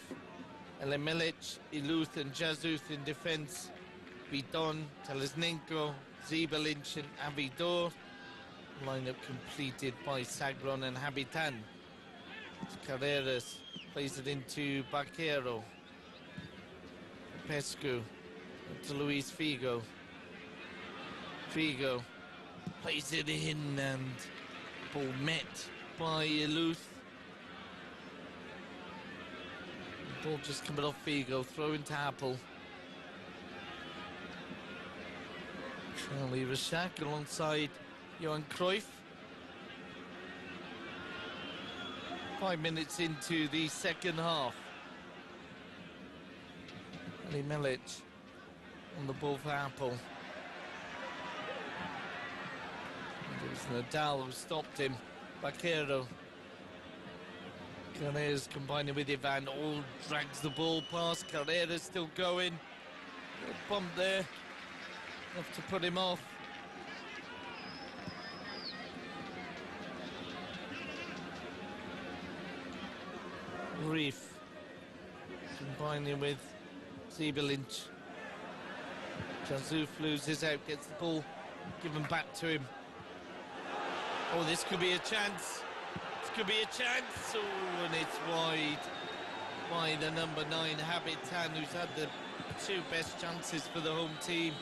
Elemelic, Iluth and Jazuth in defence, Bidon, Telesnenko, Zibelinch and Avidor. Line-up completed by Sagron and Habitan. Carreras plays it into Baquero. Pescu to Luis Figo. Figo plays it in, and ball met by Iluth. Ball just coming off Figo, throw into Hapoel. Charlie Rashak alongside Johan Cruyff. 5 minutes into the second half. Ali Melic on the ball for Hapoel. It was Nadal who stopped him. Baquero. Carreras combining with Ivan. All drags the ball past. Carreras still going. Little bump there. Enough to put him off. Reef combining with Zibelinch. Jazouf loses out, gets the ball given back to him. Oh, this could be a chance. This could be a chance. Oh, and it's wide by the number 9, Habitan, who's had the 2 best chances for the home team.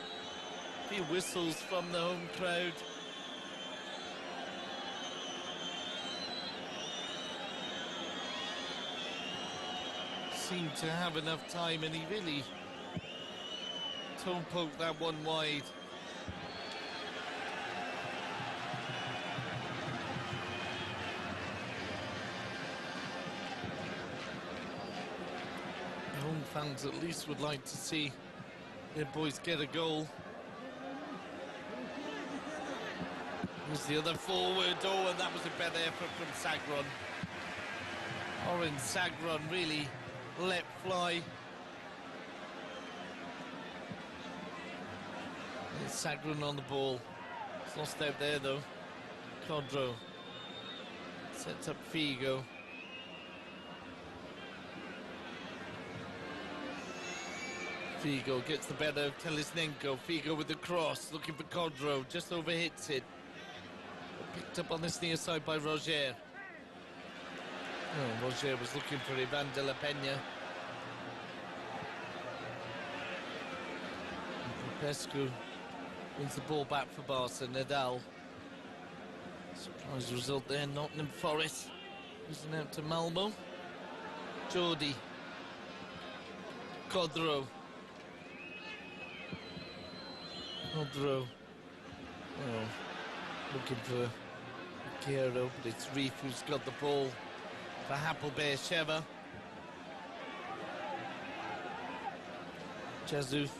A few whistles from the home crowd. Seemed to have enough time, and he really toe poked that one wide. The home fans at least would like to see their boys get a goal. Here's the other forward. Oh, and that was a better effort from Sagron. Oren Sagron really let fly. There's Sagron on the ball. It's lost out there though. Codro sets up Figo. Figo gets the better of Telesnenko. Figo with the cross, looking for Codro, just overhits it. Picked up on this near side by Roger. Oh, Roger was looking for Ivan de la Peña. Pescu wins the ball back for Barca. Nadal. Surprise result there. Nottingham Forest losing out to Malmo. Jordi. Codro. Codro. Oh, looking for Baquero, but it's Reef who's got the ball for Hapoel Sheva. Jazouf.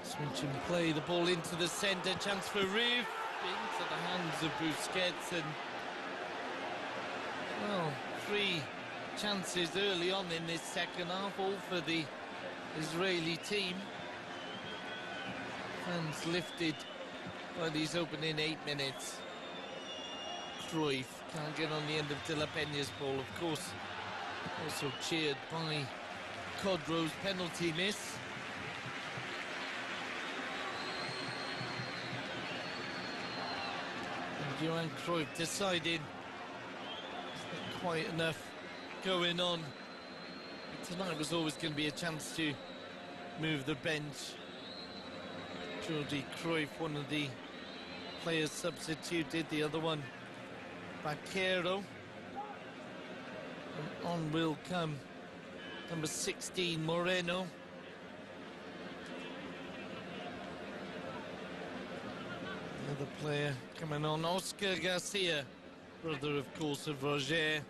Switch and play, the ball into the centre, chance for Reef, into the hands of Busquets, and well, 3 chances early on in this second half, all for the Israeli team. Fans lifted by these opening 8 minutes. Cruyff can't get on the end of De La Peña's ball, of course. Also cheered by Codro's penalty miss. And Johan Cruyff decided there's not quite enough going on. Tonight was always going to be a chance to move the bench. Jordi Cruyff, one of the players substituted, the other one Vaquero. And on will come number 16, Moreno. Another player coming on, Oscar Garcia, brother of course of Roger,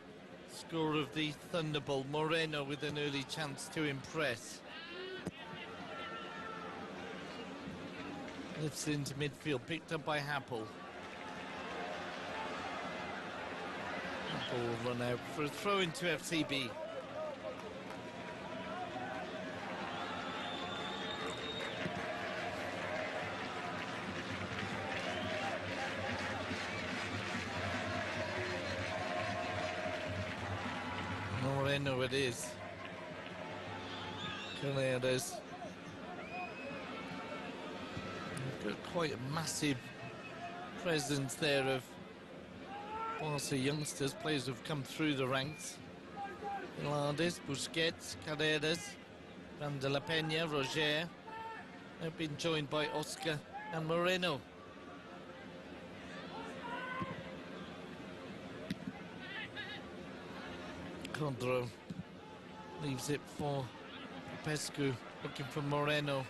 scorer of the Thunderbolt. Moreno with an early chance to impress. Lifts into midfield, picked up by Hapoel. Hapoel will run out for a throw into FCB. Moreno it is. Carreras. Got quite a massive presence there of Barca youngsters, players who've come through the ranks. Pilares, Busquets, Carreras, Van de la Peña, Roger. They've been joined by Oscar and Moreno. Codro leaves it for Pescu, looking for Moreno.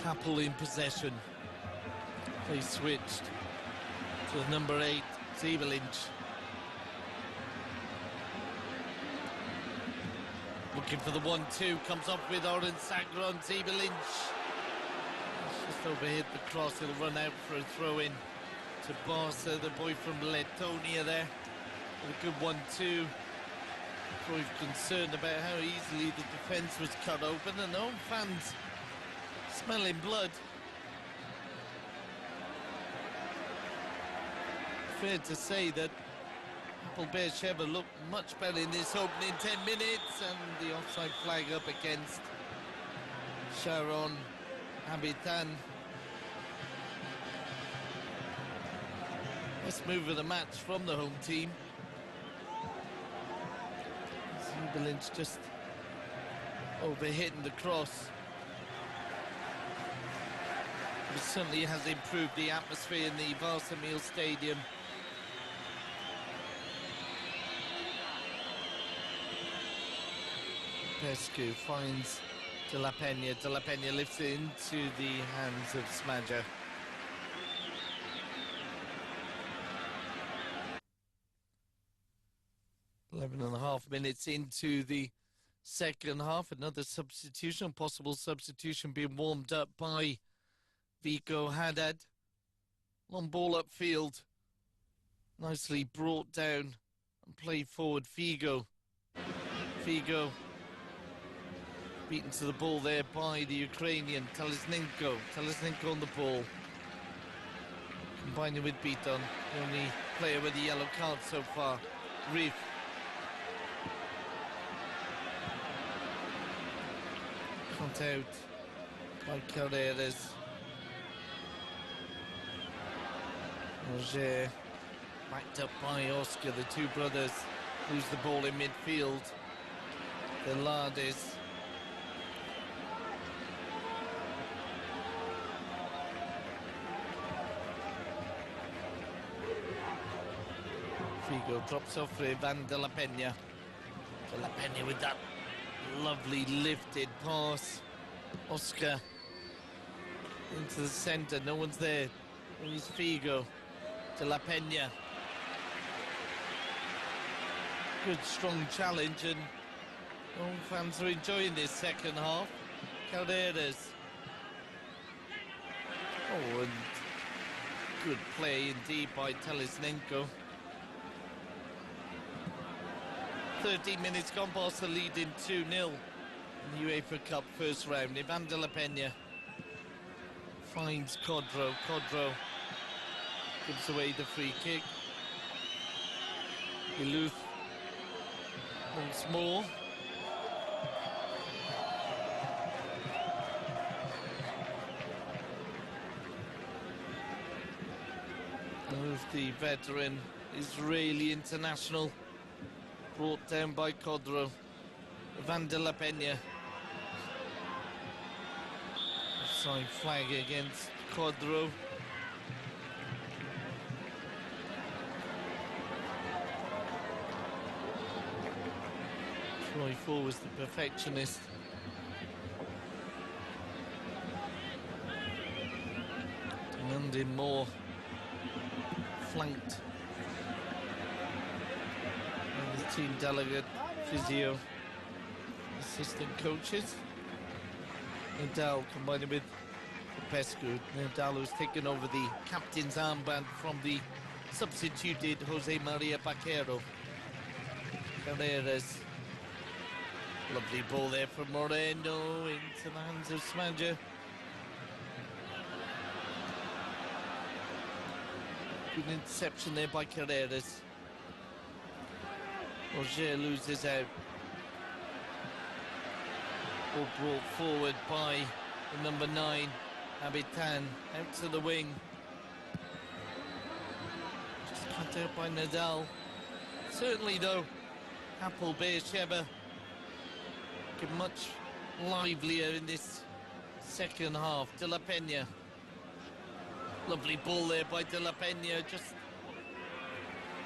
Hapoel in possession. Play switched to number 8, Zeebelinch. Looking for the 1-2, comes up with Oren Sagron. Zeebelinch just overhit the cross. He'll run out for a throw-in to Barca, the boy from Letonia there. With a good 1-2. Cruyff concerned about how easily the defence was cut open, and all fans smelling blood. Fair to say that Hapoel Sheva looked much better in this opening 10 minutes, and the offside flag up against Sharon Habitan. Best move of the match from the home team. Zeebelinch just overhitting the cross. It certainly has improved the atmosphere in the Barcelona Stadium. Pescu finds De La Peña. De La Peña lifts it into the hands of Smadja. .5 minutes into the second half. Another substitution, possible substitution being warmed up by Vico Haddad. Long ball upfield. Nicely brought down and played forward. Figo. Beaten to the ball there by the Ukrainian Telesnenko. Telesnenko on the ball. Combining with Beaton. The only player with a yellow card so far. Riff. Cut out by Carreras. Roger, backed up by Oscar, the two brothers lose the ball in midfield. Pilares. Figo drops off for Van de la Peña. De la Peña with that lovely lifted pass. Oscar into the centre, no one's there. Here's Figo. De La Peña. Good strong challenge, and all fans are enjoying this second half. Carreras. Oh, and Good play indeed by Telesnenko. 13 minutes gone, Barca leading 2-0 in the UEFA Cup first round. Ivan de la Peña finds Codro. Codro gives away the free kick. Iluth once more. The veteran Israeli international, brought down by Codro. Ivan de la Peña. Offside flag against Codro. Troy Ford was the perfectionist. Demanding more. Flanked by the team delegate, physio, assistant coaches. Nadal combining with Popescu. Nadal who's taken over the captain's armband from the substituted Jose Maria Baquero. Carreras. Lovely ball there from Moreno into the hands of Smadja. Good interception there by Carreras. Roger loses out. Ball brought forward by the number 9, Habitan, out to the wing. Just cut out by Nadal. Certainly though, Hapoel Sheva get much livelier in this second half. De la Peña. Lovely ball there by De La Peña, just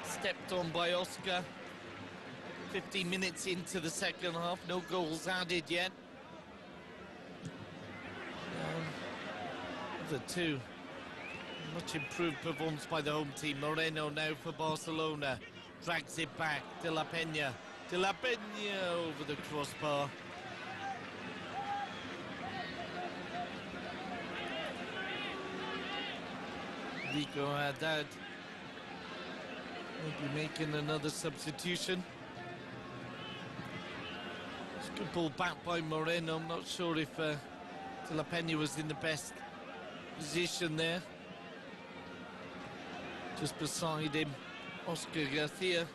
stepped on by Oscar. 15 minutes into the second half, no goals added yet. The two, much improved performance by the home team. Moreno now for Barcelona, drags it back. De La Peña over the crossbar. Nico Haddad will be making another substitution. It's a good ball back by Moreno. I'm not sure if De La Peña was in the best position there. Just beside him, Oscar Garcia.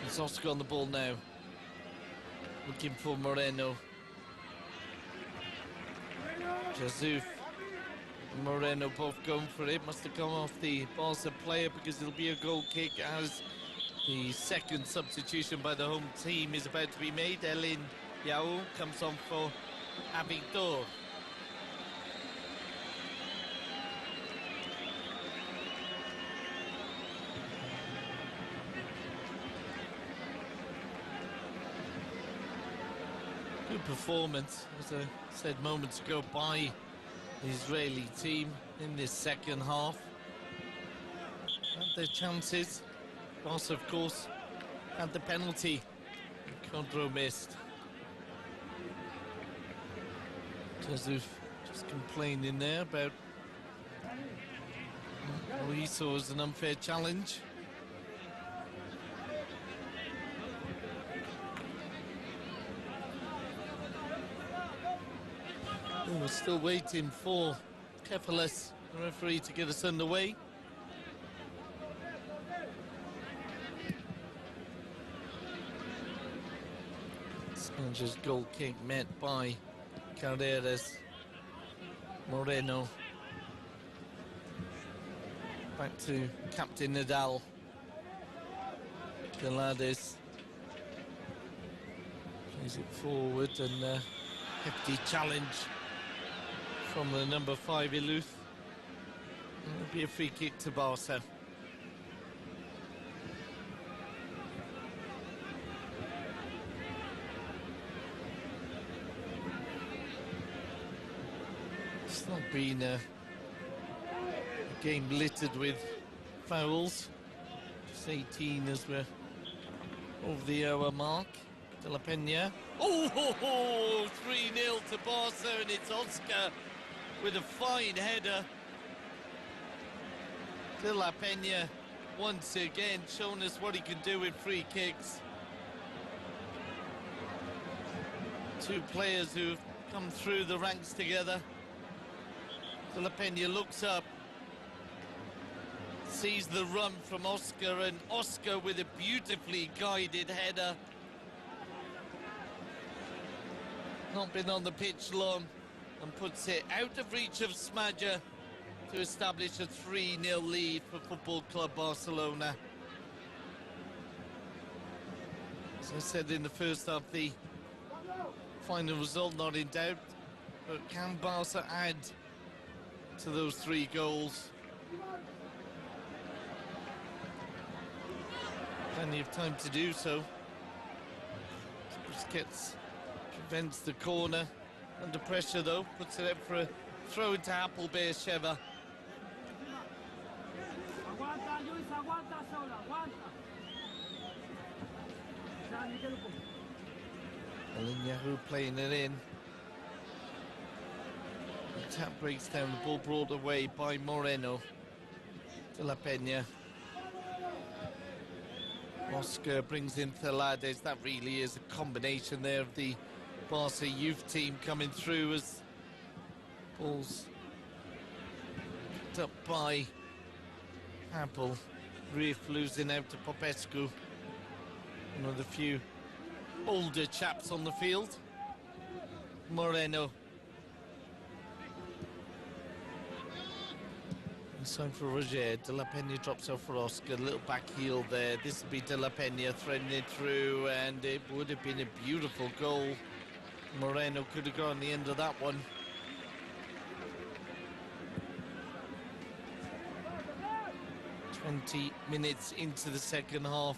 It's Oscar on the ball now, looking for Moreno. Jesus and Moreno both going for it. Must have come off the Barca player because it'll be a goal kick as the second substitution by the home team is about to be made. Elin Yao comes on for Abidor. Good performance, as I said moments ago, by the Israeli team in this second half. Had their chances. Barca, of course, had the penalty. Codro missed. Jesus just complaining there about what he saw as an unfair challenge. We're still waiting for Kefalis, the referee, to get us underway. Sanja's goal kick met by Carreras. Moreno. Back to Captain Nadal. Galades plays it forward, and hefty challenge from the number 5, Iluth. It'll be a free kick to Barca. It's not been a game littered with fouls. Just 18 as we're over the hour mark. De La Peña. Oh, 3-0 to Barca, and it's Oscar with a fine header. De La Peña once again showing us what he can do with free kicks. Two players who've come through the ranks together. De La Peña looks up, sees the run from Oscar, and Oscar with a beautifully guided header. Not been on the pitch long, and puts it out of reach of Smadja to establish a 3-0 lead for Football Club Barcelona. As I said in the first half, the final result not in doubt, but can Barca add to those 3 goals? Plenty of time to do so. Busquets prevents the corner. Under pressure though, puts it up for a throw into Hapoel Sheva. Yahoo playing it in. The tap breaks down, the ball brought away by Moreno. De La Peña. Oscar brings in Celades. That really is a combination there of the Barca youth team coming through as ball's picked up by Hapoel. Rief losing out to Popescu. One of the few older chaps on the field. Moreno. Inside for Roger. De La Peña drops off for Oscar. A little back heel there. This will be De La Peña threading it through, and it would have been a beautiful goal. Moreno could have gone the end of that one. "20 minutes into the second half.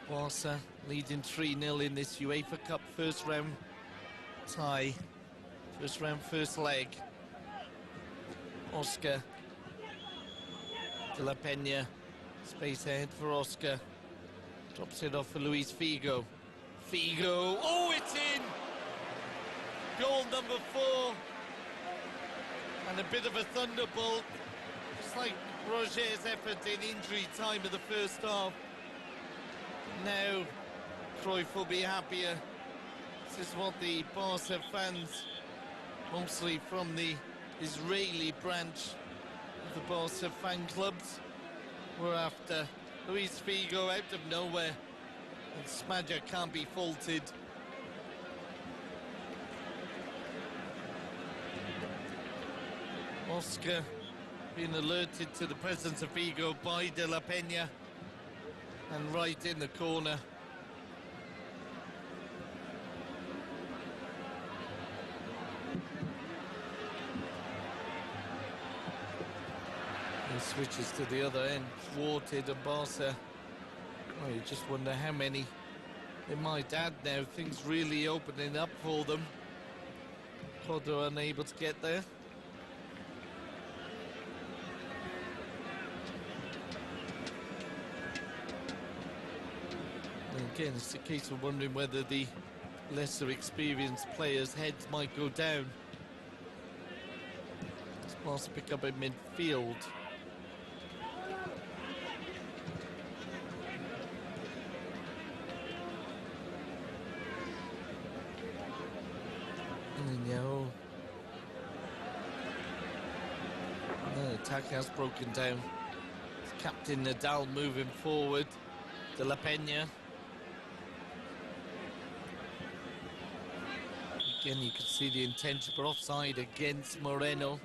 Barca leading 3-0 in this UEFA Cup first round tie. First round, first leg. Oscar. De La Peña. Space ahead for Oscar. Drops it off for Luis Figo. Figo. Oh, it's in! Goal number 4. And a bit of a thunderbolt. Just like Roger's effort in injury time of the first half. Now, Cruyff will be happier. This is what the Barca fans, mostly from the Israeli branch of the Barca fan clubs, were after. Luis Figo out of nowhere, and Smadja can't be faulted. Oscar being alerted to the presence of Figo by De La Peña, and right in the corner. He switches to the other end, thwarted, and Barca. Oh, you just wonder how many they might add now. Things really opening up for them. Codo unable to get there. And again, it's a case of wondering whether the lesser experienced players' heads might go down. As Barca pick up in midfield. The attack has broken down. It's Captain Nadal moving forward. De La Peña. Again, you can see the intention, but offside against Moreno.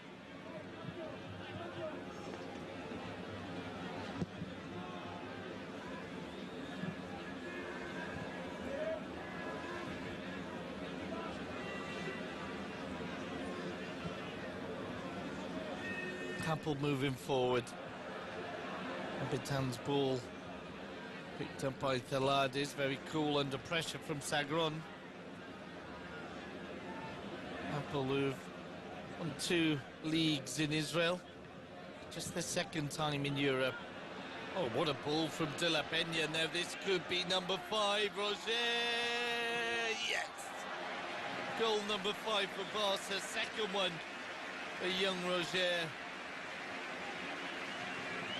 Hapoel moving forward. Abitan's ball picked up by Celades, very cool under pressure from Sagron. Hapoel who've won 2 leagues in Israel, just their second time in Europe. Oh, what a ball from De La Peña. Now this could be number 5, Roger. Yes! Goal number 5 for Barca, second one for young Roger.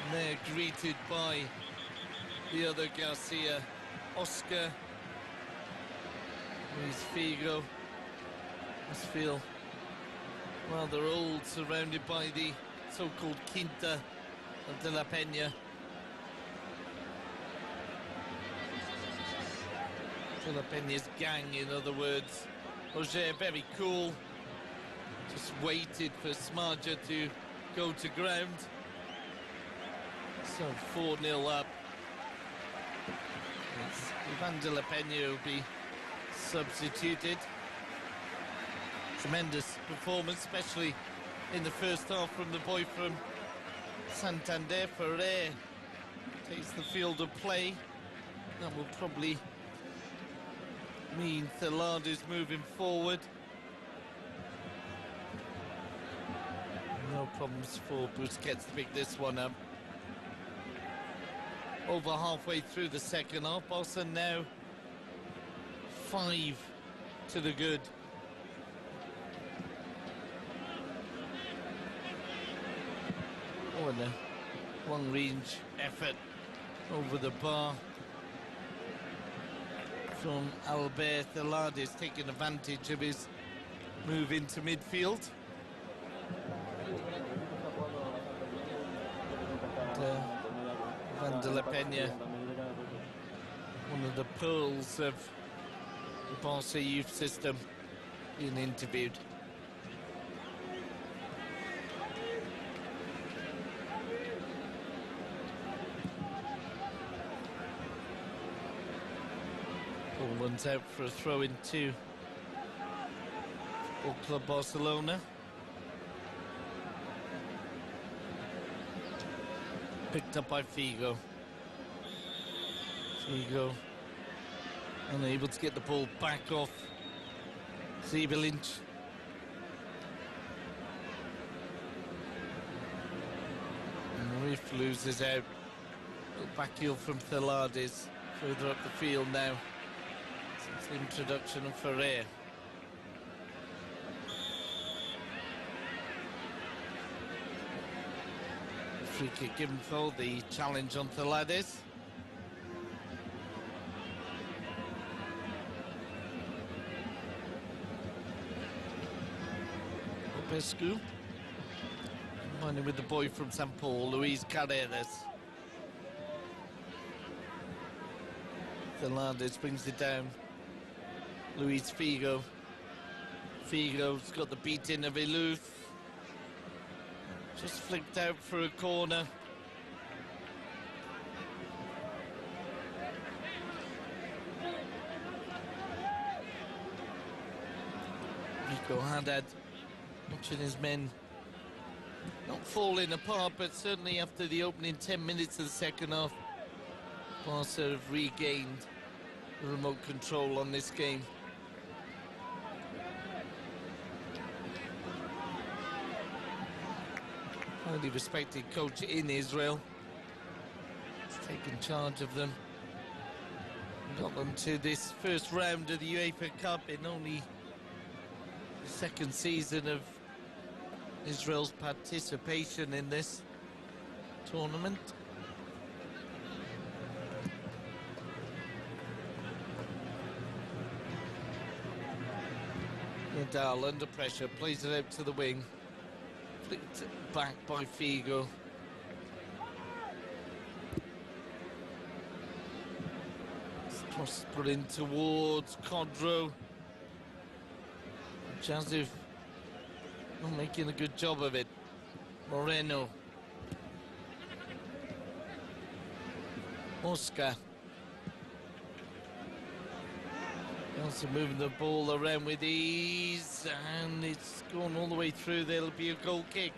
And they're greeted by the other Garcia, Oscar, Luis Figo. Must feel rather old, surrounded by the so-called Quinta of De La Peña. De La Peña's gang, in other words. Roger very cool, just waited for Smarja to go to ground. So 4-0 up. It's Ivan De La Peña will be substituted. Tremendous performance, especially in the first half from the boy from Santander. Ferrer takes the field of play. That will probably mean Thelada's moving forward. No problems for Busquets to pick this one up. Over halfway through the second half, Barca now 5 to the good. Oh, and a long-range effort over the bar from Albert. Thelada's taking advantage of his move into midfield. Ivan De La Peña, one of the pearls of the Barca youth system, being interviewed. Ball runs out for a throw in to Football Club Barcelona. Picked up by Figo. Figo unable to get the ball back off Zeebelinch. And Riff loses out. Back heel from Thelades, further up the field now since the introduction of Ferrer. Free kick given for the challenge on Thelades. Pescu combining with the boy from St. Paul, Luis Carreras. Thelades brings it down. Luis Figo. Figo's got the beating of Iluf. Just flicked out for a corner. Rico Haddad watching his men not falling apart, but certainly after the opening 10 minutes of the second half, Barca have regained the remote control on this game. Highly respected coach in Israel. He's taken charge of them. Got them to this first round of the UEFA Cup in only the second season of Israel's participation in this tournament. Nadal under pressure, plays it out to the wing. Flicked back by Figo. Cross put in towards Codro. Jazif not making a good job of it. Moreno. Oscar. Also moving the ball around with ease, and it's gone all the way through. There'll be a goal kick.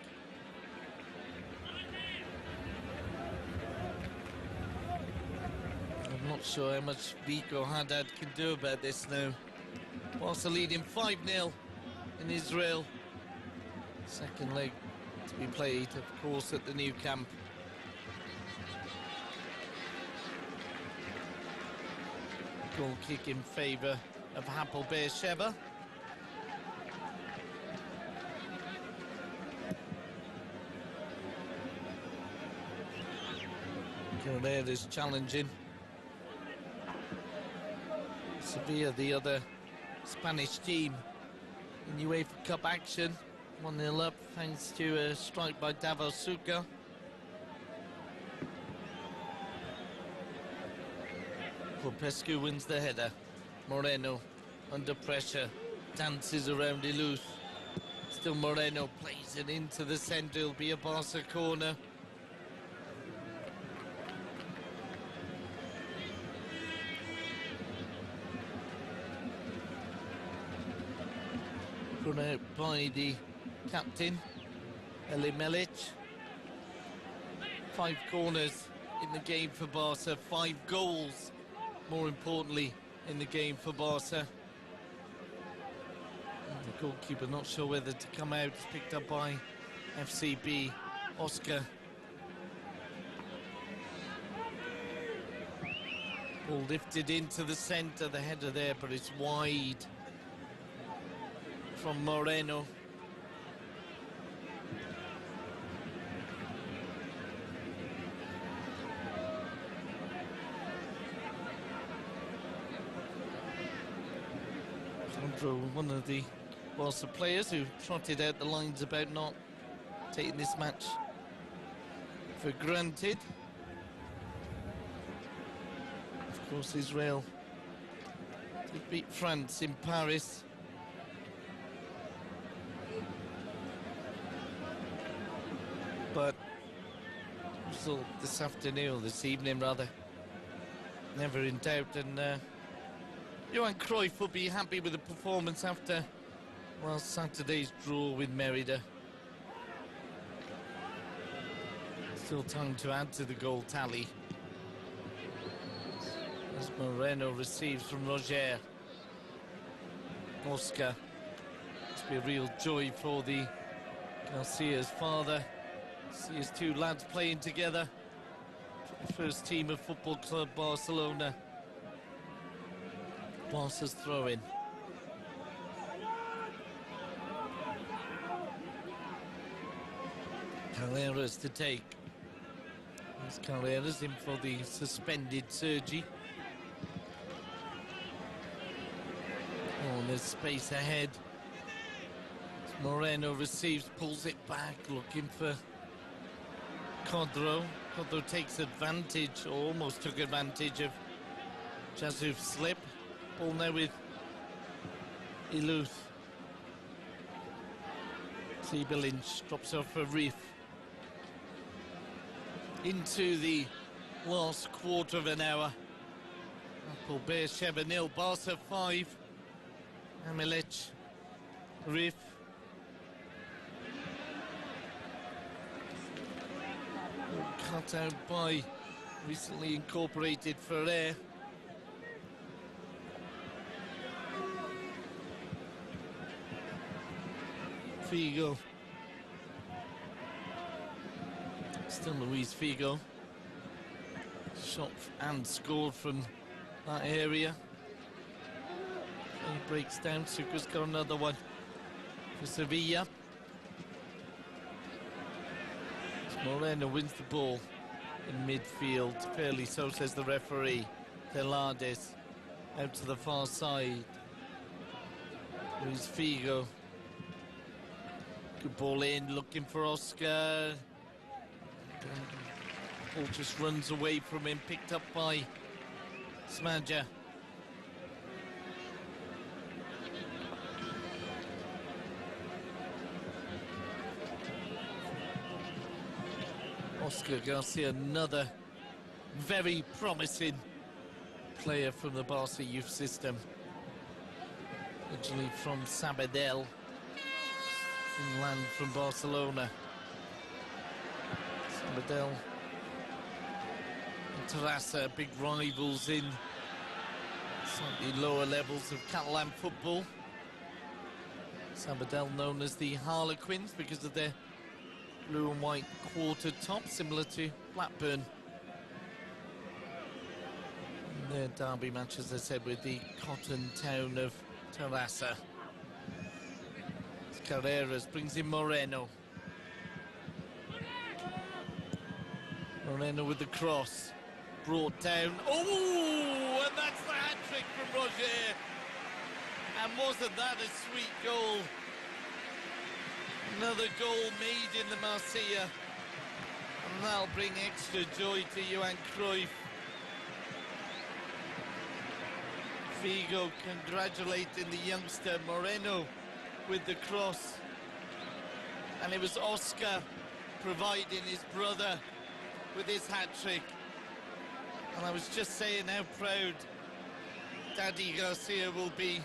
I'm not sure how much Rico Haddad can do about this now. Barca leading 5-0 in Israel. Second leg to be played, of course, at the new camp. Goal kick in favour of Hapoel Sheva. Carrera's challenging. Sevilla, the other Spanish team in UEFA Cup action, 1-0 up thanks to a strike by Davos Suka. Popescu wins the header. Moreno under pressure, dances around Iluz. Still Moreno plays it into the centre. It'll be a Barca corner. Run out by the captain, Eli Melic. 5 corners in the game for Barca, 5 goals, more importantly, in the game for Barca. And the goalkeeper not sure whether to come out. It's picked up by FCB, Oscar. Ball lifted into the centre, the header there, but it's wide from Moreno. Sandro, one of the Barca players who trotted out the lines about not taking this match for granted. Of course, Israel did beat France in Paris. But result this afternoon, or this evening rather, never in doubt. And Johan Cruyff will be happy with the performance after, well, Saturday's draw with Merida. Still time to add to the goal tally as Moreno receives from Roger. Oscar. Must be a real joy for the Garcia's father. See his 2 lads playing together for the first team of Football Club Barcelona. Barca's throw-in. Carreras to take. There's Carreras in for the suspended Sergi. Oh, there's space ahead. Moreno receives, pulls it back, looking for Codro. Codro takes advantage, or almost took advantage of Jasuf's slip. Ball now with Iluz. Sibelinch drops off a Reef. Into the last quarter of an hour. Hapoel Sheva 0, Barca 5. Amelic, Reef. Cut out by recently incorporated Ferrer. Figo. Still Luis Figo. Shot and scored from that area. He breaks down. Suka's got another one for Sevilla. Moreno wins the ball in midfield. Fairly so, says the referee. Telades out to the far side. Luis Figo. Good ball in, looking for Oscar. Ball just runs away from him, picked up by Smadja. Oscar Garcia, another very promising player from the Barca youth system. Originally from Sabadell, inland from Barcelona. Sabadell and Terrassa, big rivals in slightly lower levels of Catalan football. Sabadell known as the Harlequins because of their blue and white quarter top, similar to Blackburn. The derby match, as I said, with the cotton town of Terrassa. Carreras brings in Moreno. Moreno with the cross. Brought down. Oh, and that's the hat-trick from Roger. And wasn't that a sweet goal? Another goal made in the Marsella. And that'll bring extra joy to Johan Cruyff. Figo congratulating the youngster Moreno with the cross. And it was Oscar providing his brother with his hat-trick. And I was just saying how proud Daddy Garcia will be.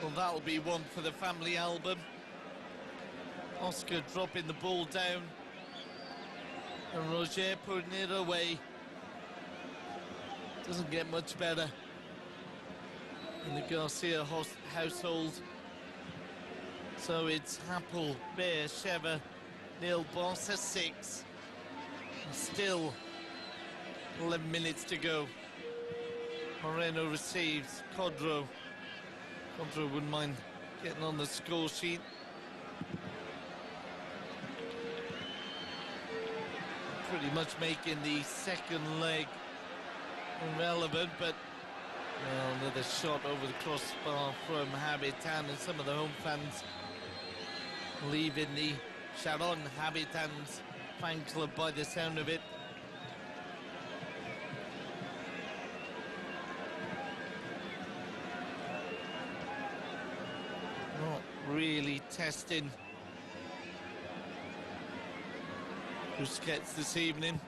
Well, that'll be one for the family album. Oscar dropping the ball down. And Roger putting it away. Doesn't get much better in the Garcia household. So it's Hapoel, Bear, Sheva, 0, Barca 6. Still 11 minutes to go. Moreno receives. Codro wouldn't mind getting on the score sheet. Pretty much making the second leg irrelevant, but well, another shot over the crossbar from Habitan, and some of the home fans leaving the Sharon Habitans fan club by the sound of it. Not really testing Busquets this evening.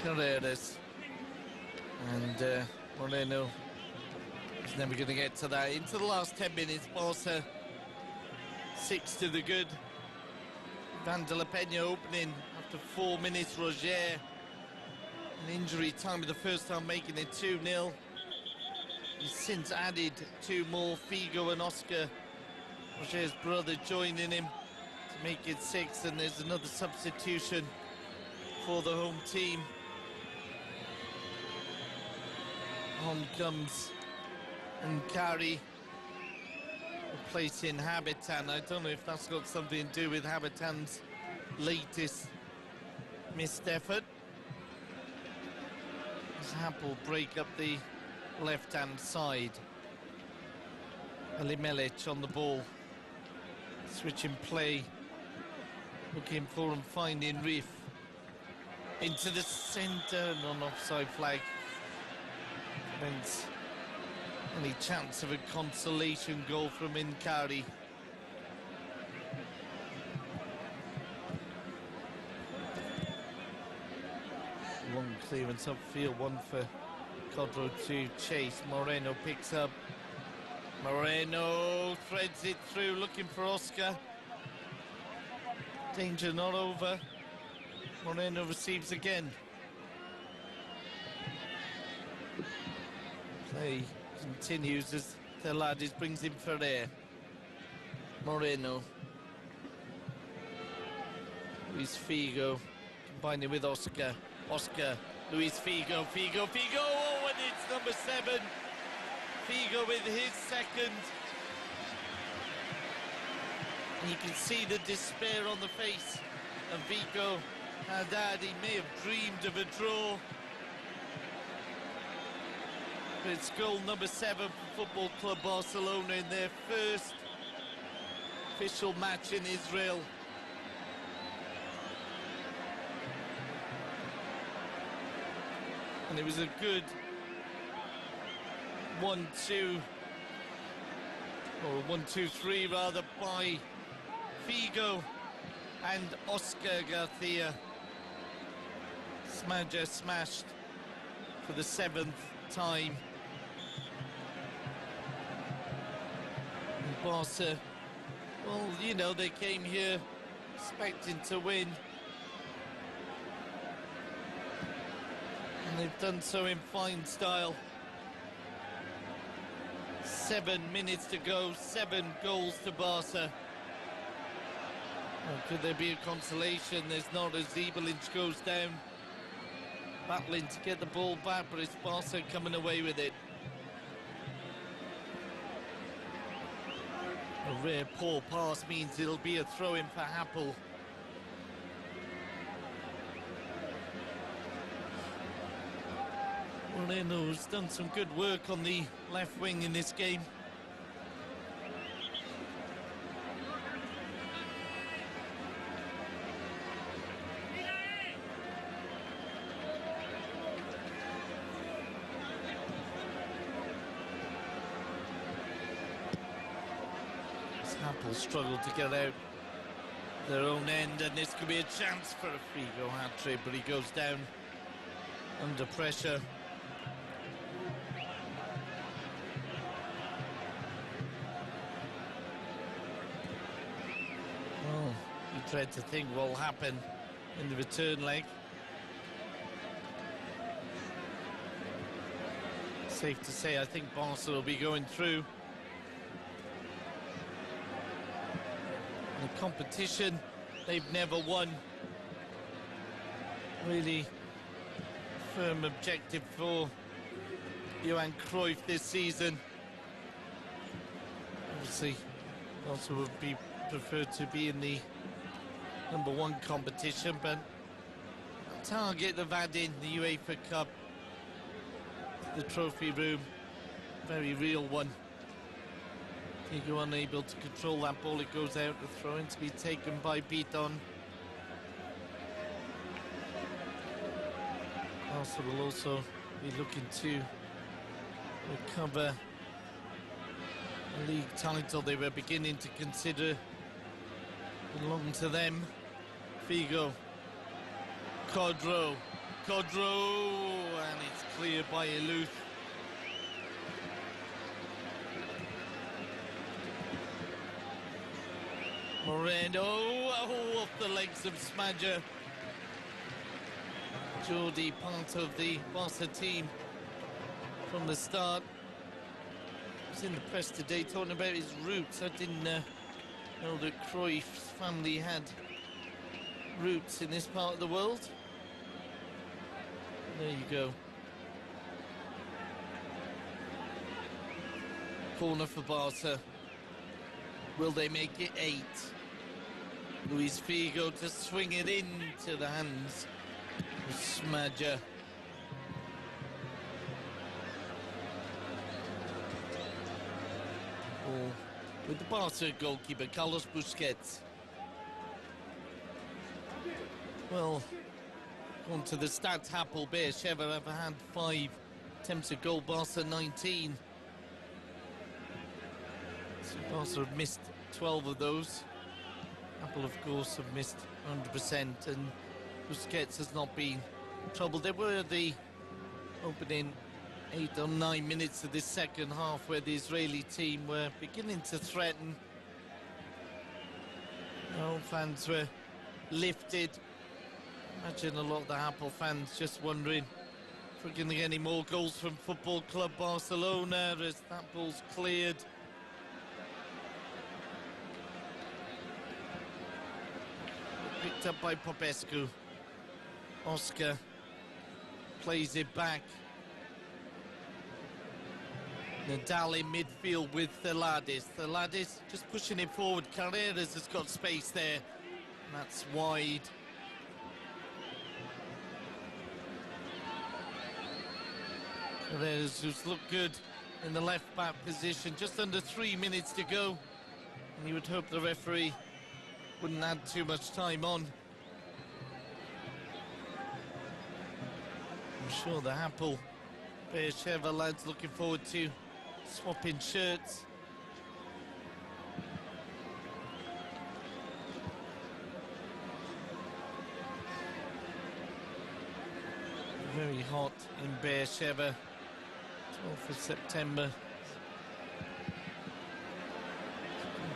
Carreras and Moreno is never going to get to that. Into the last 10 minutes, Barca 6 to the good. Van de la Peña opening after 4 minutes. Roger, an injury time of the first time, making it 2-0. He's since added 2 more, Figo and Oscar, Roger's brother, joining him to make it 6, and there's another substitution for the home team. On comes Nkari, replacing Habitan. I don't know if that's got something to do with Habitan's latest missed effort. As Hapoel break up the left-hand side. Alimelic on the ball. Switching play. Looking for and finding Riff. Into the centre, non-offside flag. Prevents any chance of a consolation goal from Nkari. One clearance upfield, one for Codro to chase. Moreno picks up. Moreno threads it through, looking for Oscar. Danger not over. Moreno receives again. Play continues as Teladis brings in Ferrer. Moreno. Luis Figo combining with Oscar. Oscar, Luis Figo, Figo, oh, and it's number 7. Figo with his second. And you can see the despair on the face of Vico Haddad. He may have dreamed of a draw. But it's goal number 7 for Football Club Barcelona in their first official match in Israel. And it was a good 1-2, or 1-2-3 rather, by Figo and Oscar Garcia. Smadja smashed for the 7th time. And Barca, well, you know, they came here expecting to win. And they've done so in fine style. 7 minutes to go, 7 goals to Barca. Oh, could there be a consolation? There's not, as Ibelinch goes down, battling to get the ball back, but it's Barca coming away with it. A rare poor pass means it'll be a throw-in for Hapoel. Moreno's done some good work on the left wing in this game. Hapoel struggled to get out their own end, and this could be a chance for a Figo hat-trick, but he goes down under pressure. Well, you dread to think what will happen in the return leg. Safe to say, I think Barca will be going through. The competition they've never won. Really firm objective for Johan Cruyff this season. Obviously, also would be preferred to be in the #1 competition, but the target they've had in the UEFA Cup, the trophy room, very real one. Figo unable to control that ball, it goes out, the throw-in to be taken by Bidon. Barca will also be looking to recover a league title they were beginning to consider belonged to them. Figo, Codro, and it's cleared by Eluth. Moreno, off the legs of Smadja. Jordi, part of the Barca team from the start. He was in the press today talking about his roots. I didn't know that Cruyff's family had roots in this part of the world. There you go. Corner for Barca. Will they make it 8? Luis Figo to swing it into the hands of Smadja. Ball with the Barca goalkeeper, Carlos Busquets. Well, on to the stats, Hapoel, Sheva have had 5 attempts at goal, Barca 19. So Barca have missed 12 of those. Hapoel, of course, have missed 100%, and Busquets has not been troubled. There were the opening 8 or 9 minutes of this second half where the Israeli team were beginning to threaten. All fans were lifted. Imagine a lot of the Hapoel fans just wondering if we're going to get any more goals from Football Club Barcelona as that ball's cleared. Picked up by Popescu. Oscar plays it back. Nadal in midfield with Theladis. Theladis just pushing it forward. Carreras has got space there. And that's wide. Carreras, who's looked good in the left-back position. Just under 3 minutes to go. And you would hope the referee wouldn't add too much time on. I'm sure the Hapoel Sheva lads looking forward to swapping shirts. Very hot in Sheva. 12th of September.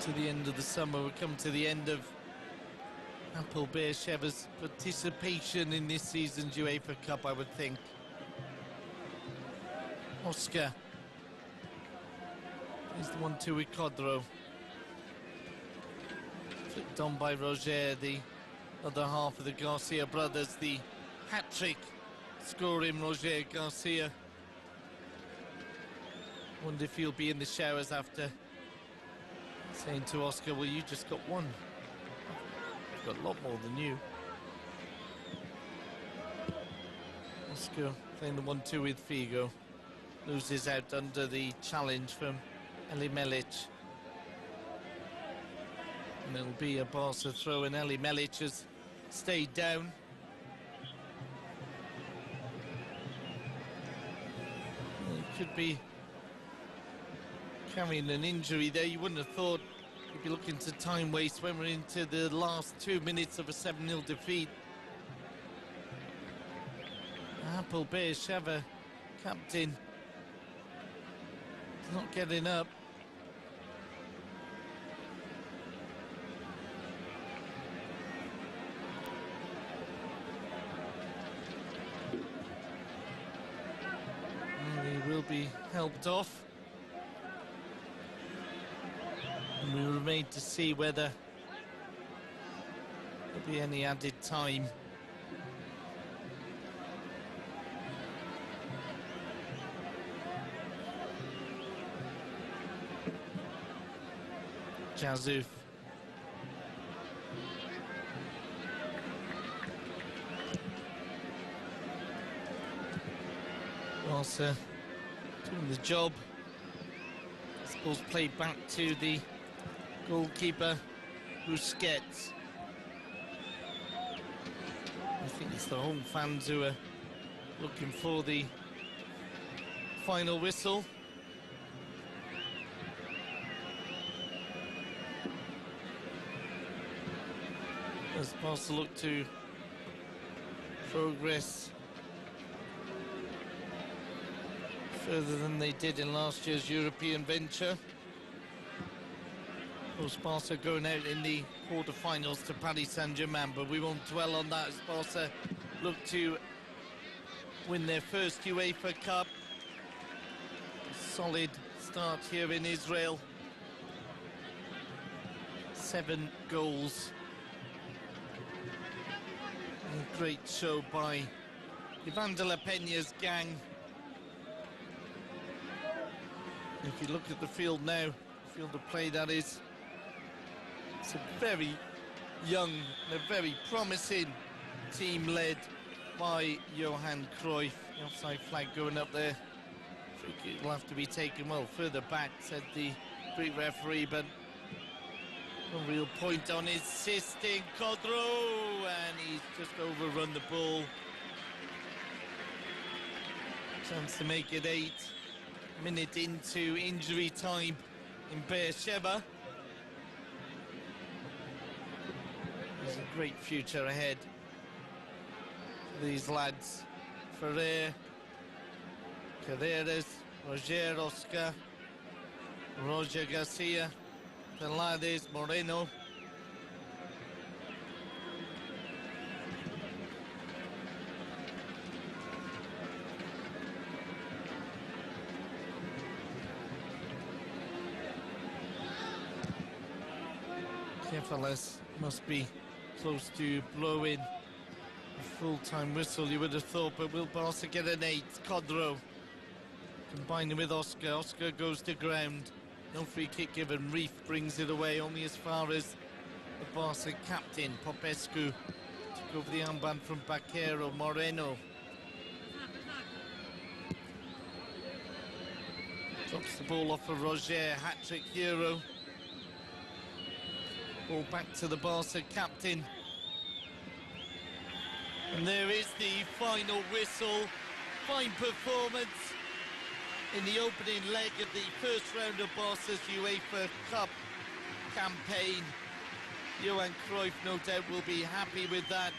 To the end of the summer, we come to the end of Hapoel Sheva's participation in this season's UEFA Cup, I would think. Oscar He's the 1-2 with Codro. Flicked on by Roger, the other half of the Garcia brothers. The hat-trick scoring Roger Garcia. Wonder if he'll be in the showers after saying to Oscar, well, you just got one. I've got a lot more than you. Oscar playing the 1-2 with Figo. Loses out under the challenge from Eli Melic. And it'll be a Barca throw, and Eli Melic has stayed down. He could be carrying an injury there. You wouldn't have thought you'd be looking to time waste when we're into the last 2 minutes of a 7-0 defeat. Hapoel Sheva, captain, not getting up. Well, he will be helped off. And we remain to see whether there'll be any added time. Jazouf. Barca doing the job. I suppose played back to the goalkeeper, Busquets. I think it's the home fans who are looking for the final whistle. As Barca look to progress further than they did in last year's European venture. Of course, Barca going out in the quarter-finals to Paris Saint-Germain, but we won't dwell on that as Barca look to win their first UEFA Cup. A solid start here in Israel. 7 goals. A great show by Ivan de la Peña's gang. If you look at the field now, field of play that is, it's a very young and a very promising team led by Johan Cruyff. The offside flag going up there. Free kick will have to be taken well further back, said the Greek referee, but a real point on his assisting Codro, and he's just overrun the ball. Chance to make it 8 minutes into injury time in Beersheba. There's a great future ahead for these lads. Ferrer, Carreras, Roger, Oscar, Roger Garcia, Pelades, Moreno. Kefalas must be close to blowing a full-time whistle, you would have thought, but will Barca get an 8? Codro combining with Oscar. Oscar goes to ground. No free kick given. Reef brings it away only as far as the Barca captain, Popescu, took over the armband from Baquero. Moreno drops the ball off of Roger, hat-trick hero. Ball back to the Barca captain. And there is the final whistle. Fine performance in the opening leg of the first round of Barca's UEFA Cup campaign. Johan Cruyff, no doubt, will be happy with that.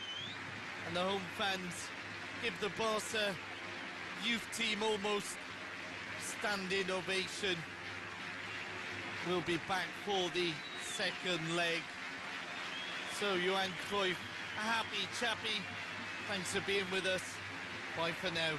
And the home fans give the Barca youth team almost standing ovation. We'll be back for the second leg. So Johan Cruyff, a happy chappy. Thanks for being with us. Bye for now.